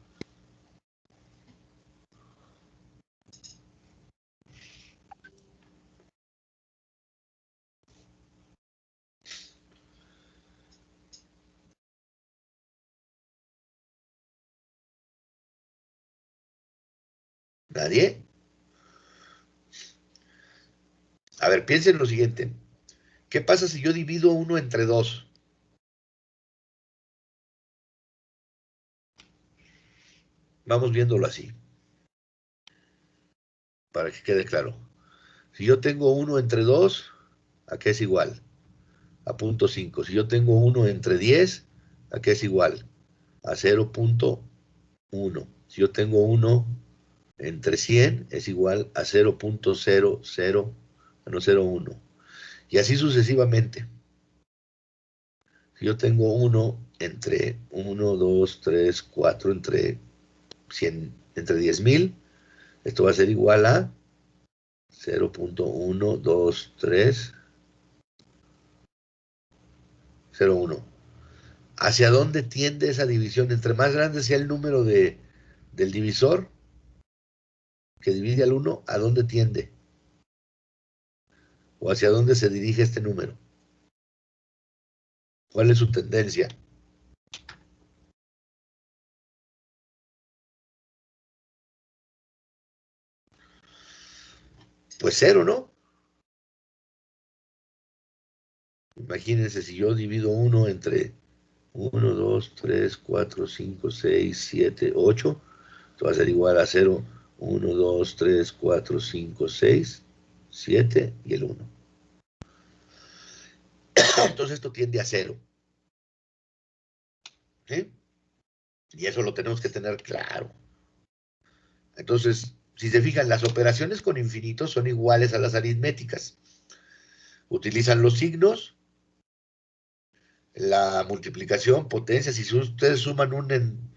¿Nadie? A ver, piensen lo siguiente. ¿Qué pasa si yo divido 1 entre 2? Vamos viéndolo así, para que quede claro. Si yo tengo 1 entre 2, ¿a qué es igual? A 0.5. Si yo tengo 1 entre 10, ¿a qué es igual? A 0.1. Si yo tengo 1 entre 100, es igual a 0.0001. Y así sucesivamente. Si yo tengo 1 entre 1, 2, 3, 4, entre 100, entre 10,000, esto va a ser igual a 0.12301. ¿Hacia dónde tiende esa división? Entre más grande sea el número del divisor que divide al 1, ¿a dónde tiende? ¿O hacia dónde se dirige este número? ¿Cuál es su tendencia? Pues 0, ¿no? Imagínense si yo divido 1 entre 1, 2, 3, 4, 5, 6, 7, 8, esto va a ser igual a 0, 1, 2, 3, 4, 5, 6, 7 y el 1. Entonces esto tiende a 0. ¿Sí? Y eso lo tenemos que tener claro. Entonces, si se fijan, las operaciones con infinitos son iguales a las aritméticas. Utilizan los signos, la multiplicación, potencia. Si ustedes suman un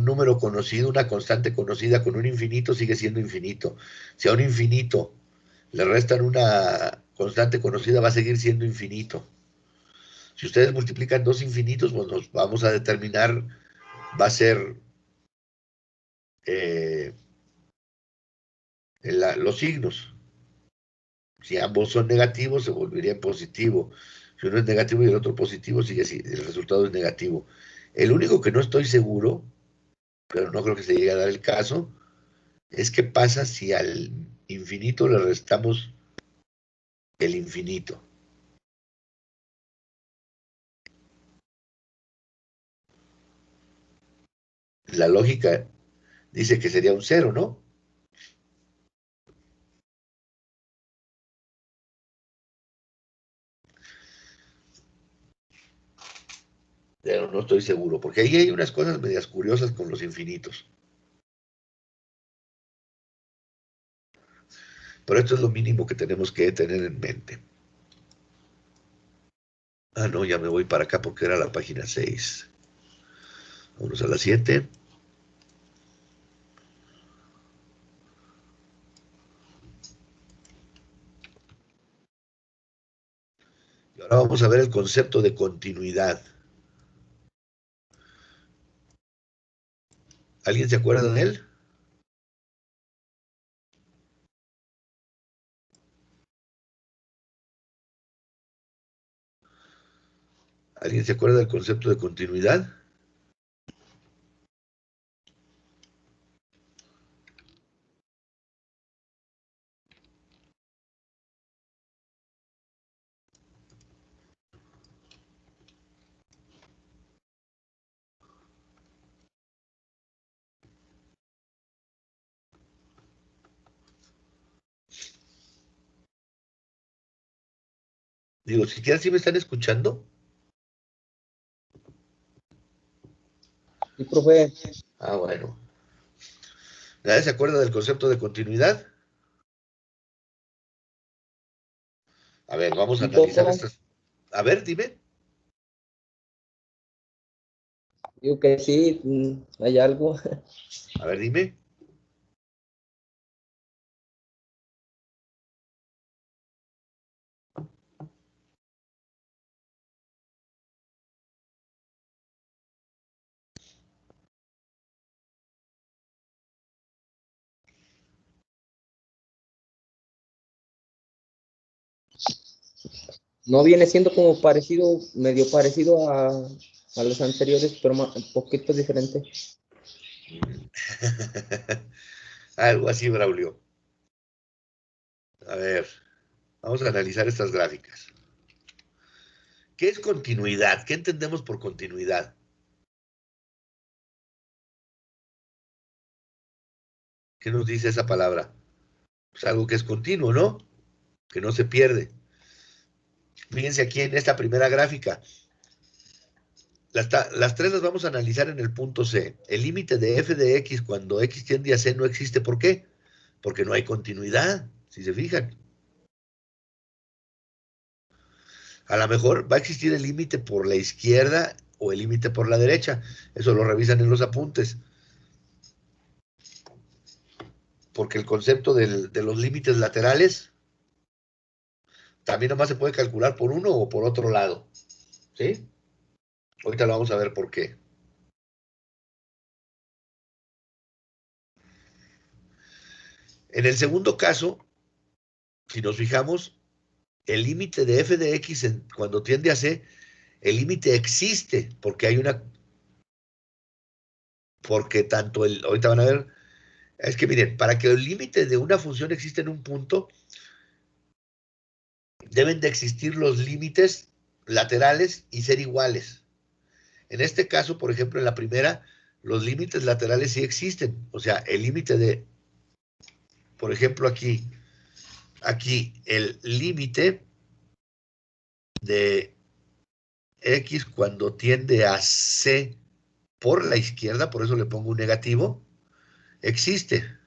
número conocido, una constante conocida con un infinito, sigue siendo infinito. Si a un infinito le restan una constante conocida, va a seguir siendo infinito. Si ustedes multiplican dos infinitos, pues nos vamos a determinar, va a ser eh, los signos. Si ambos son negativos, se volvería en positivo. Si uno es negativo y el otro positivo, sigue así, el resultado es negativo. El único que no estoy seguro, pero no creo que se llegue a dar el caso, es qué pasa si al infinito le restamos el infinito. La lógica dice que sería un 0, ¿no? Pero no estoy seguro, porque ahí hay unas cosas medias curiosas con los infinitos. Pero esto es lo mínimo que tenemos que tener en mente. Ah, no, ya me voy para acá porque era la página 6. Vámonos a la 7. Y ahora vamos a ver el concepto de continuidad. ¿Alguien se acuerda de él? ¿Alguien se acuerda del concepto de continuidad? Digo, siquiera si me están escuchando. Sí, profe. Ah, bueno. ¿Nadie se acuerda del concepto de continuidad? A ver, vamos a Un analizar poco, estas. A ver, dime. digo que sí, hay algo. A ver, dime. No viene siendo como parecido, medio parecido a los anteriores, pero un poquito diferente. Algo así, Braulio. A ver, vamos a analizar estas gráficas. ¿Qué es continuidad? ¿Qué entendemos por continuidad? ¿Qué nos dice esa palabra? Pues algo que es continuo, ¿no? Que no se pierde. Fíjense aquí en esta primera gráfica. Las tres las vamos a analizar en el punto C. El límite de f de x cuando x tiende a c no existe. ¿Por qué? Porque no hay continuidad, si se fijan. A lo mejor va a existir el límite por la izquierda o el límite por la derecha. Eso lo revisan en los apuntes. Porque el concepto de los límites laterales también nomás se puede calcular por uno o por otro lado. ¿Sí? Ahorita lo vamos a ver por qué. En el segundo caso, si nos fijamos, el límite de f de x cuando tiende a c, el límite existe porque hay una, porque tanto el, ahorita van a ver, es que miren, para que el límite de una función exista en un punto, deben de existir los límites laterales y ser iguales. En este caso, por ejemplo, en la primera, los límites laterales sí existen. O sea, el límite de, por ejemplo, aquí el límite de x cuando tiende a c por la izquierda, por eso le pongo un negativo, existe.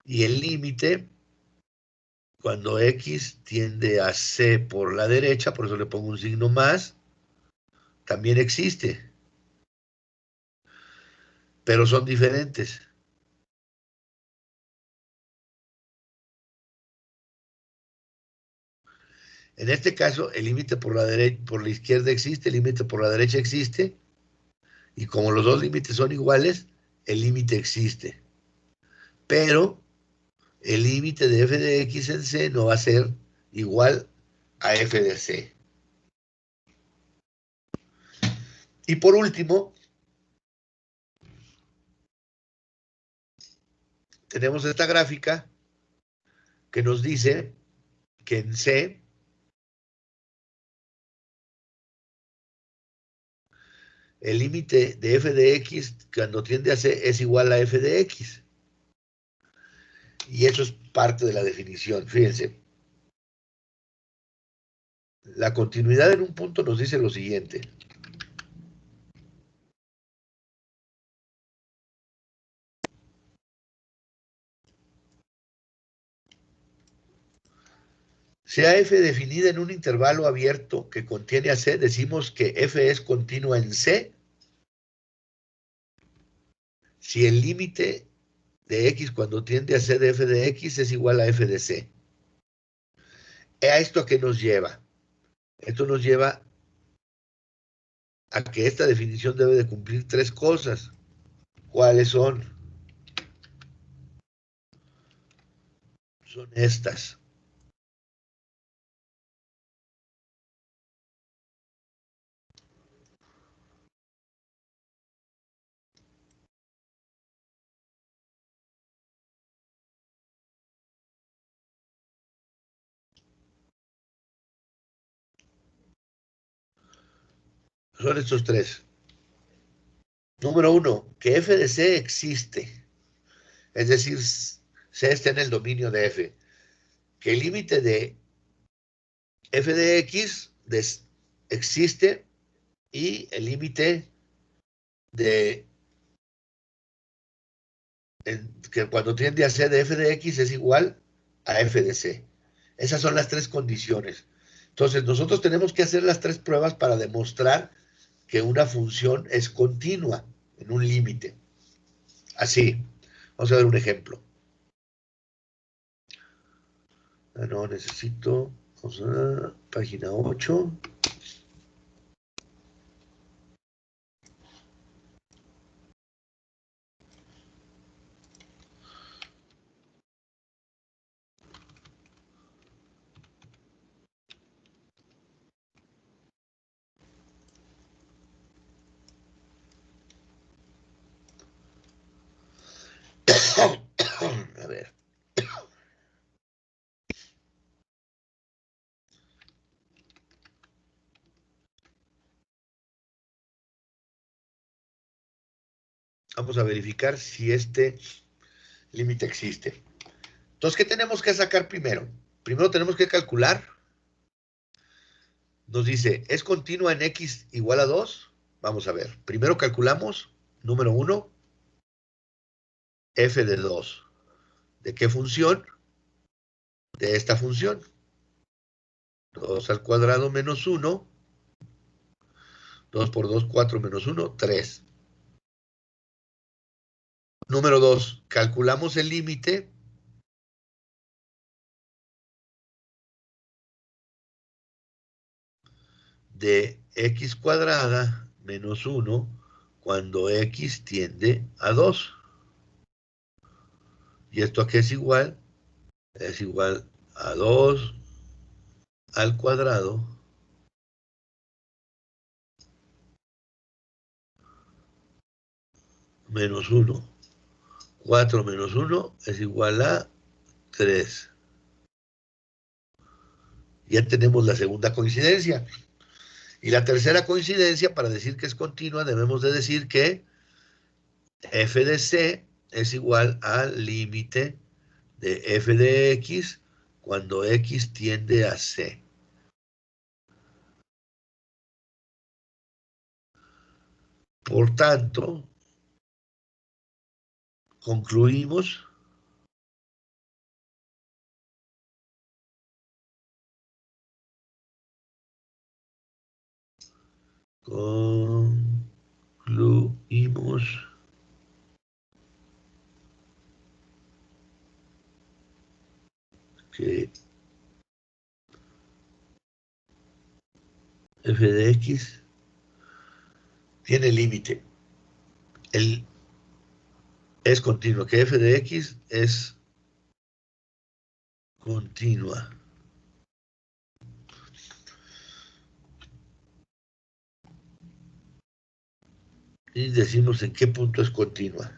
Y el límite cuando x tiende a c por la derecha, por eso le pongo un signo más, también existe, pero son diferentes. En este caso, el límite por la derecha, por la izquierda existe, el límite por la derecha existe, y como los dos límites son iguales, el límite existe. Pero el límite de f de x en c no va a ser igual a f de c. Y por último, tenemos esta gráfica que nos dice que en C el límite de f de x cuando tiende a c es igual a f de x. Y eso es parte de la definición. Fíjense. La continuidad en un punto nos dice lo siguiente. Sea f definida en un intervalo abierto que contiene a c, decimos que f es continua en c si el límite de x cuando tiende a c de f de x es igual a f de c. ¿A esto a qué nos lleva? Esto nos lleva a que esta definición debe de cumplir tres cosas. ¿Cuáles son? Son estas. Son estos tres. Número uno, que f de c existe. Es decir, c está en el dominio de f. Que el límite de f de x existe y el límite de que cuando tiende a c de f de x es igual a f de c. Esas son las tres condiciones. Entonces, nosotros tenemos que hacer las tres pruebas para demostrar que una función es continua en un límite. Así. Vamos a ver un ejemplo. No, necesito... Vamos a página 8. A ver. Vamos a verificar si este límite existe. Entonces, ¿qué tenemos que sacar primero? Primero tenemos que calcular. Nos dice, ¿es continua en x igual a 2? Vamos a ver. Primero calculamos, número 1, f de 2. ¿De qué función? De esta función. 2 al cuadrado menos 1. 2 por 2, 4 menos 1, 3. Número 2, calculamos el límite de x cuadrada menos 1 cuando x tiende a 2. ¿Y esto a qué es igual? Es igual a 2 al cuadrado menos 1. 4 menos 1 es igual a 3. Ya tenemos la segunda coincidencia. Y la tercera coincidencia, para decir que es continua, debemos de decir que f de c es igual al límite de f de x cuando x tiende a c. Por tanto, concluimos que f de x tiene límite. Es continuo, que f de x es continua. Y decimos en qué punto es continua.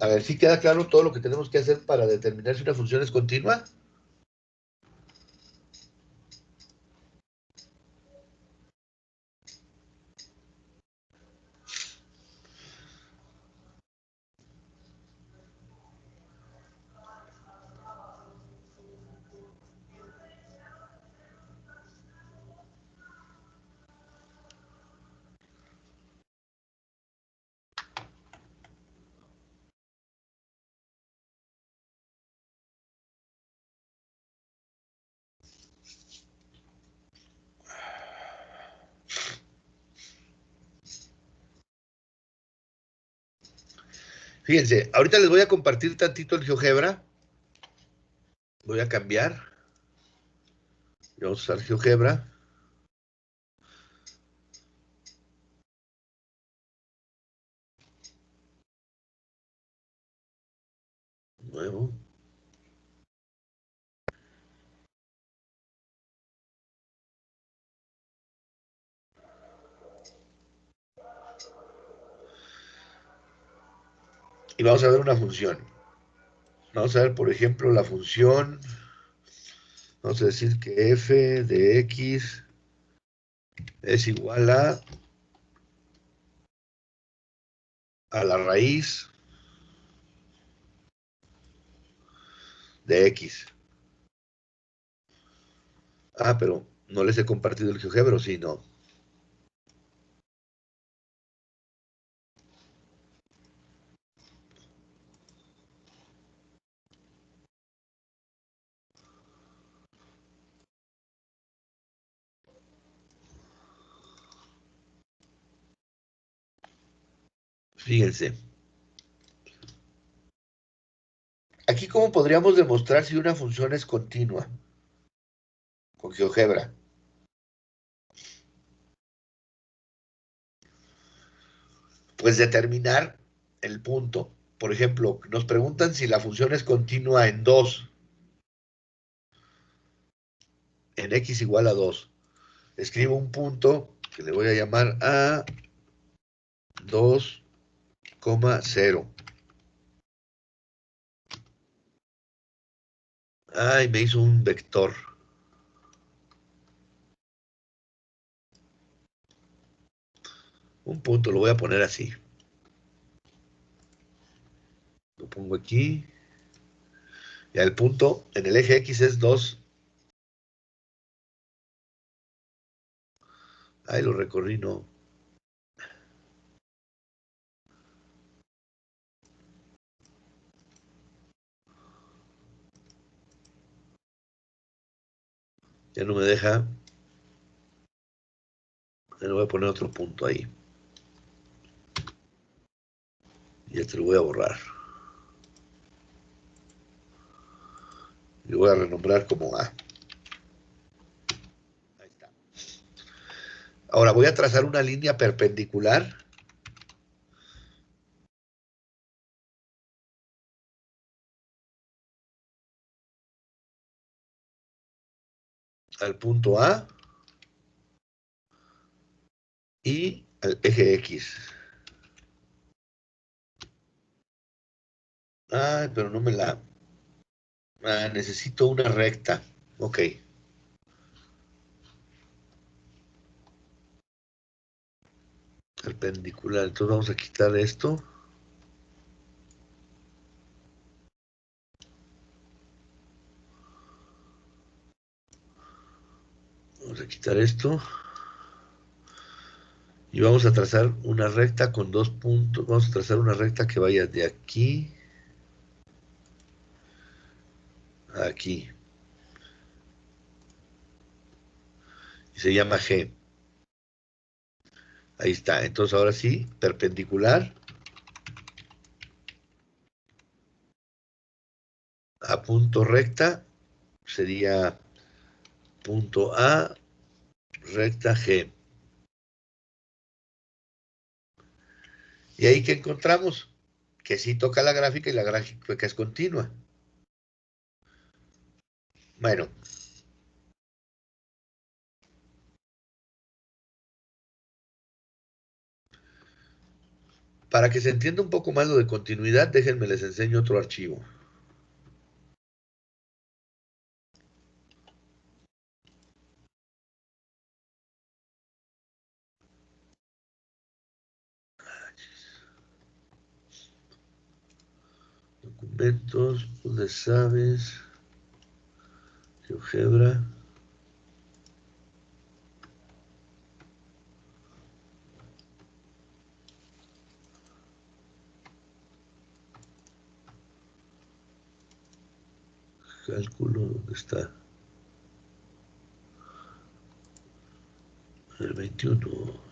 A ver, ¿sí queda claro todo lo que tenemos que hacer para determinar si una función es continua? Fíjense, ahorita les voy a compartir tantito el GeoGebra. Voy a cambiar. Y vamos a usar GeoGebra. Nuevo. Y vamos a ver una función. Vamos a ver, por ejemplo, la función. Vamos a decir que f de x es igual a la raíz de x. Ah, pero no les he compartido el GeoGebra, sí, no. Fíjense. Aquí, ¿cómo podríamos demostrar si una función es continua? Con GeoGebra. Pues determinar el punto. Por ejemplo, nos preguntan si la función es continua en 2, en x igual a 2. Escribo un punto que le voy a llamar a 2,0. Ay, me hizo un vector. Un punto, lo voy a poner así. Lo pongo aquí. Ya el punto en el eje X es 2. Ay, lo recorrí, no. Ya no me deja. Ya le voy a poner otro punto ahí. Y este lo voy a borrar. Y lo voy a renombrar como A. Ahí está. Ahora voy a trazar una línea perpendicular al punto A y al eje X. Ay, pero no me la... Ah, necesito una recta. Ok. Perpendicular. Entonces vamos a quitar esto. Vamos a quitar esto. Y vamos a trazar una recta con 2 puntos. Vamos a trazar una recta que vaya de aquí a aquí. Y se llama G. Ahí está. Entonces ahora sí, perpendicular a punto recta sería punto A, recta G. Y ahí que encontramos que sí toca la gráfica y la gráfica es continua. Bueno, para que se entienda un poco más lo de continuidad, déjenme les enseño otro archivo. Documentos, ¿dónde sabes? GeoGebra. Cálculo, ¿dónde está? El 21.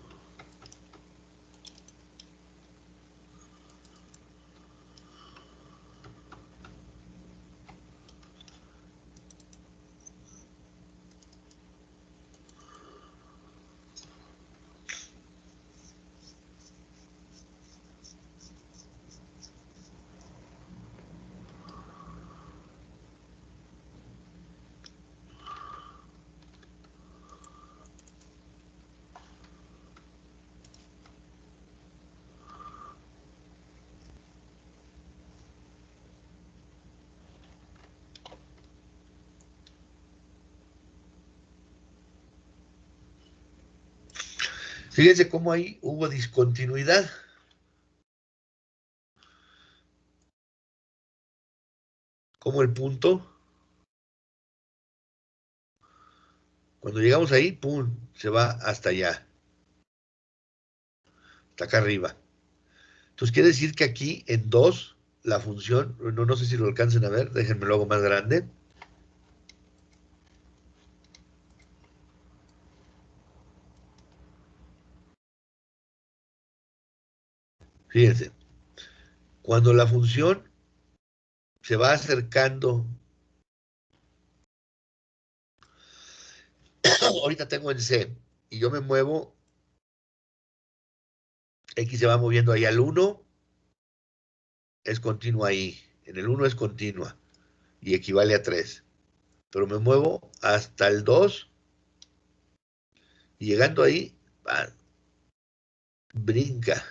Fíjense cómo ahí hubo discontinuidad. Como el punto, cuando llegamos ahí, pum, se va hasta allá, hasta acá arriba. Entonces quiere decir que aquí en 2, la función, no sé si lo alcancen a ver, déjenme lo hago más grande. Fíjense, cuando la función se va acercando, ahorita tengo en C, y yo me muevo, X se va moviendo ahí al 1, es continua ahí, en el 1 es continua, y equivale a 3. Pero me muevo hasta el 2, y llegando ahí, brinca.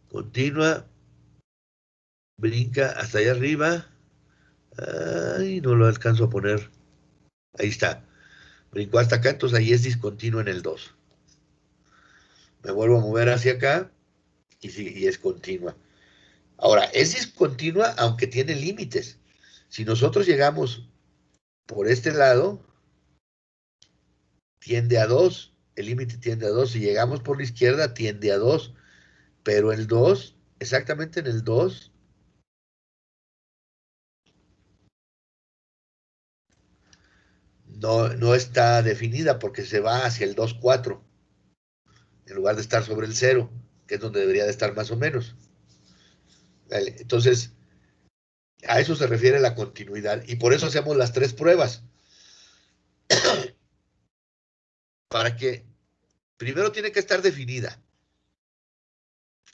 Continua, brinca hasta allá arriba. Ay, no lo alcanzo a poner. Ahí está. Brincó hasta acá, entonces ahí es discontinuo en el 2. Me vuelvo a mover hacia acá y, sí, y es continua. Ahora, es discontinua aunque tiene límites. Si nosotros llegamos por este lado, tiende a 2. El límite tiende a 2. Si llegamos por la izquierda, tiende a 2. Pero el 2, exactamente en el 2, no está definida porque se va hacia el 2, 4, en lugar de estar sobre el 0, que es donde debería de estar más o menos. ¿Vale? Entonces, a eso se refiere la continuidad. Y por eso hacemos las 3 pruebas. Para que primero tiene que estar definida.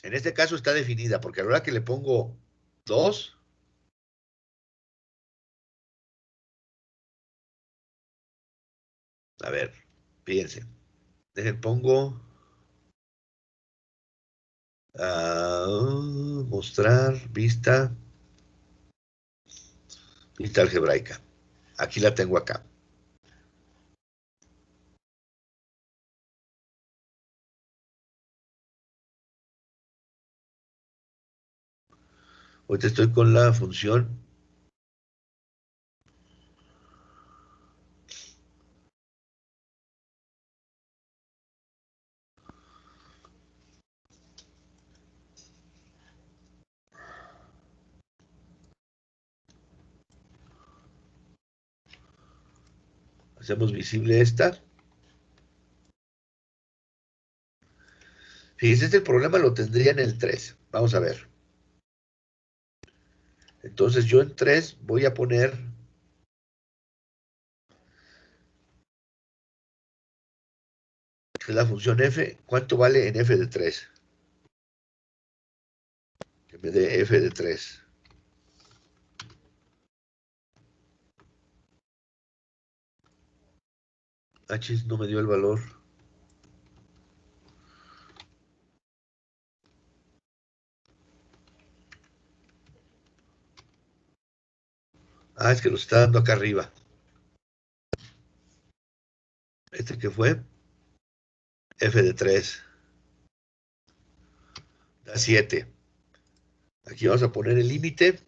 En este caso está definida, porque a la hora que le pongo 2, a ver, fíjense. Dejen, pongo mostrar vista algebraica. Aquí la tengo acá. Ahorita estoy con la función. Hacemos visible esta. Fíjense, este problema lo tendría en el 3. Vamos a ver. Entonces yo en 3 voy a poner la función f. ¿Cuánto vale en f de 3? Que me dé f de 3. H no me dio el valor. Es que lo está dando acá arriba. ¿Este que fue? F de 3. Da 7. Aquí vamos a poner el límite.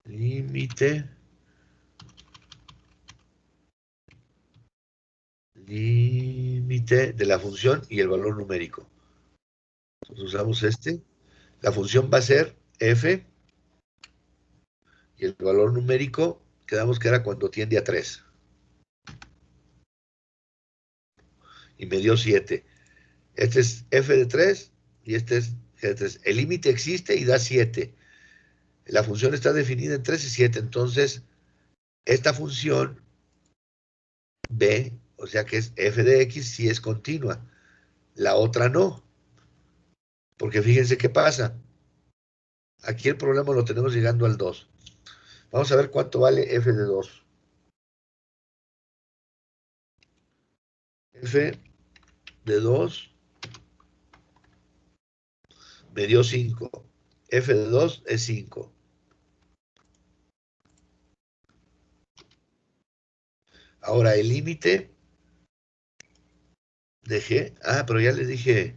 Límite. Límite de la función y el valor numérico. Entonces usamos este. La función va a ser f y el valor numérico quedamos que era cuando tiende a 3. Y me dio 7. Este es f de 3 y este es g de 3. El límite existe y da 7. La función está definida en 3 y 7. Entonces, esta función b, o sea que es f de x, sí es continua. La otra no. Porque fíjense qué pasa. Aquí el problema lo tenemos llegando al 2. Vamos a ver cuánto vale f de 2. F de 2 me dio 5. F de 2 es 5. Ahora el límite de G. Ah, pero ya les dije.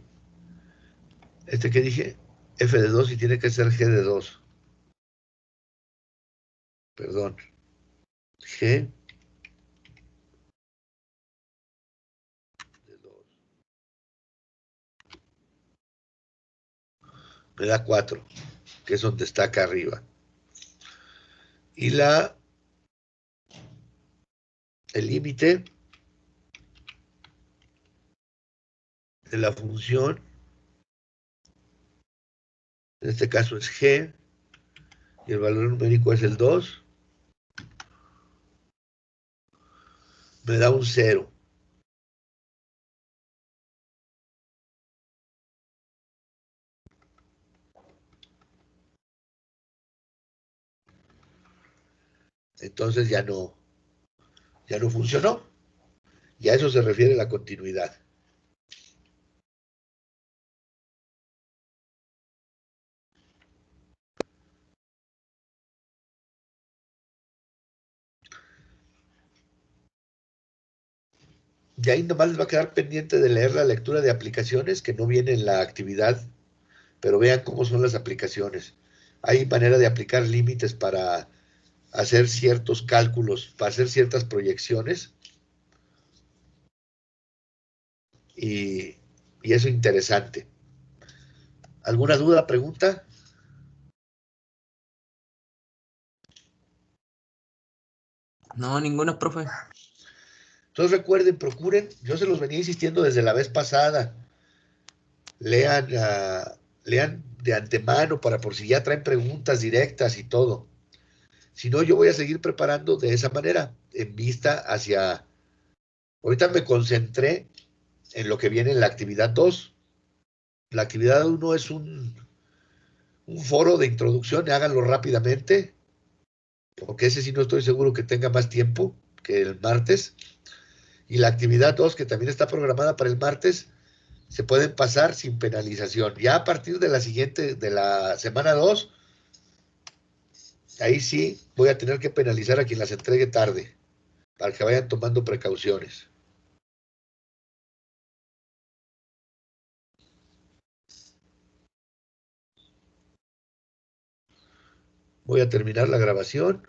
¿Qué dije? F de 2 y tiene que ser G de 2. Perdón. G de 2. Me da 4, que es donde está acá arriba. Y el límite de la función, en este caso es G, y el valor numérico es el 2, me da un 0. Entonces ya no funcionó. Y a eso se refiere la continuidad. Y ahí nomás les va a quedar pendiente de leer la lectura de aplicaciones que no viene en la actividad, pero vean cómo son las aplicaciones. Hay manera de aplicar límites para hacer ciertos cálculos, para hacer ciertas proyecciones, y eso es interesante. ¿Alguna duda, pregunta? No, ninguno, profe. Entonces recuerden, procuren, yo se los venía insistiendo desde la vez pasada, lean, lean de antemano para por si ya traen preguntas directas y todo. Si no, yo voy a seguir preparando de esa manera, en vista hacia... Ahorita me concentré en lo que viene en la actividad 2. La actividad 1 es un foro de introducción, háganlo rápidamente, porque ese sí no estoy seguro que tenga más tiempo que el martes. Y la actividad 2, que también está programada para el martes, se pueden pasar sin penalización. Ya a partir de la siguiente, de la semana 2, ahí sí voy a tener que penalizar a quien las entregue tarde, para que vayan tomando precauciones. Voy a terminar la grabación.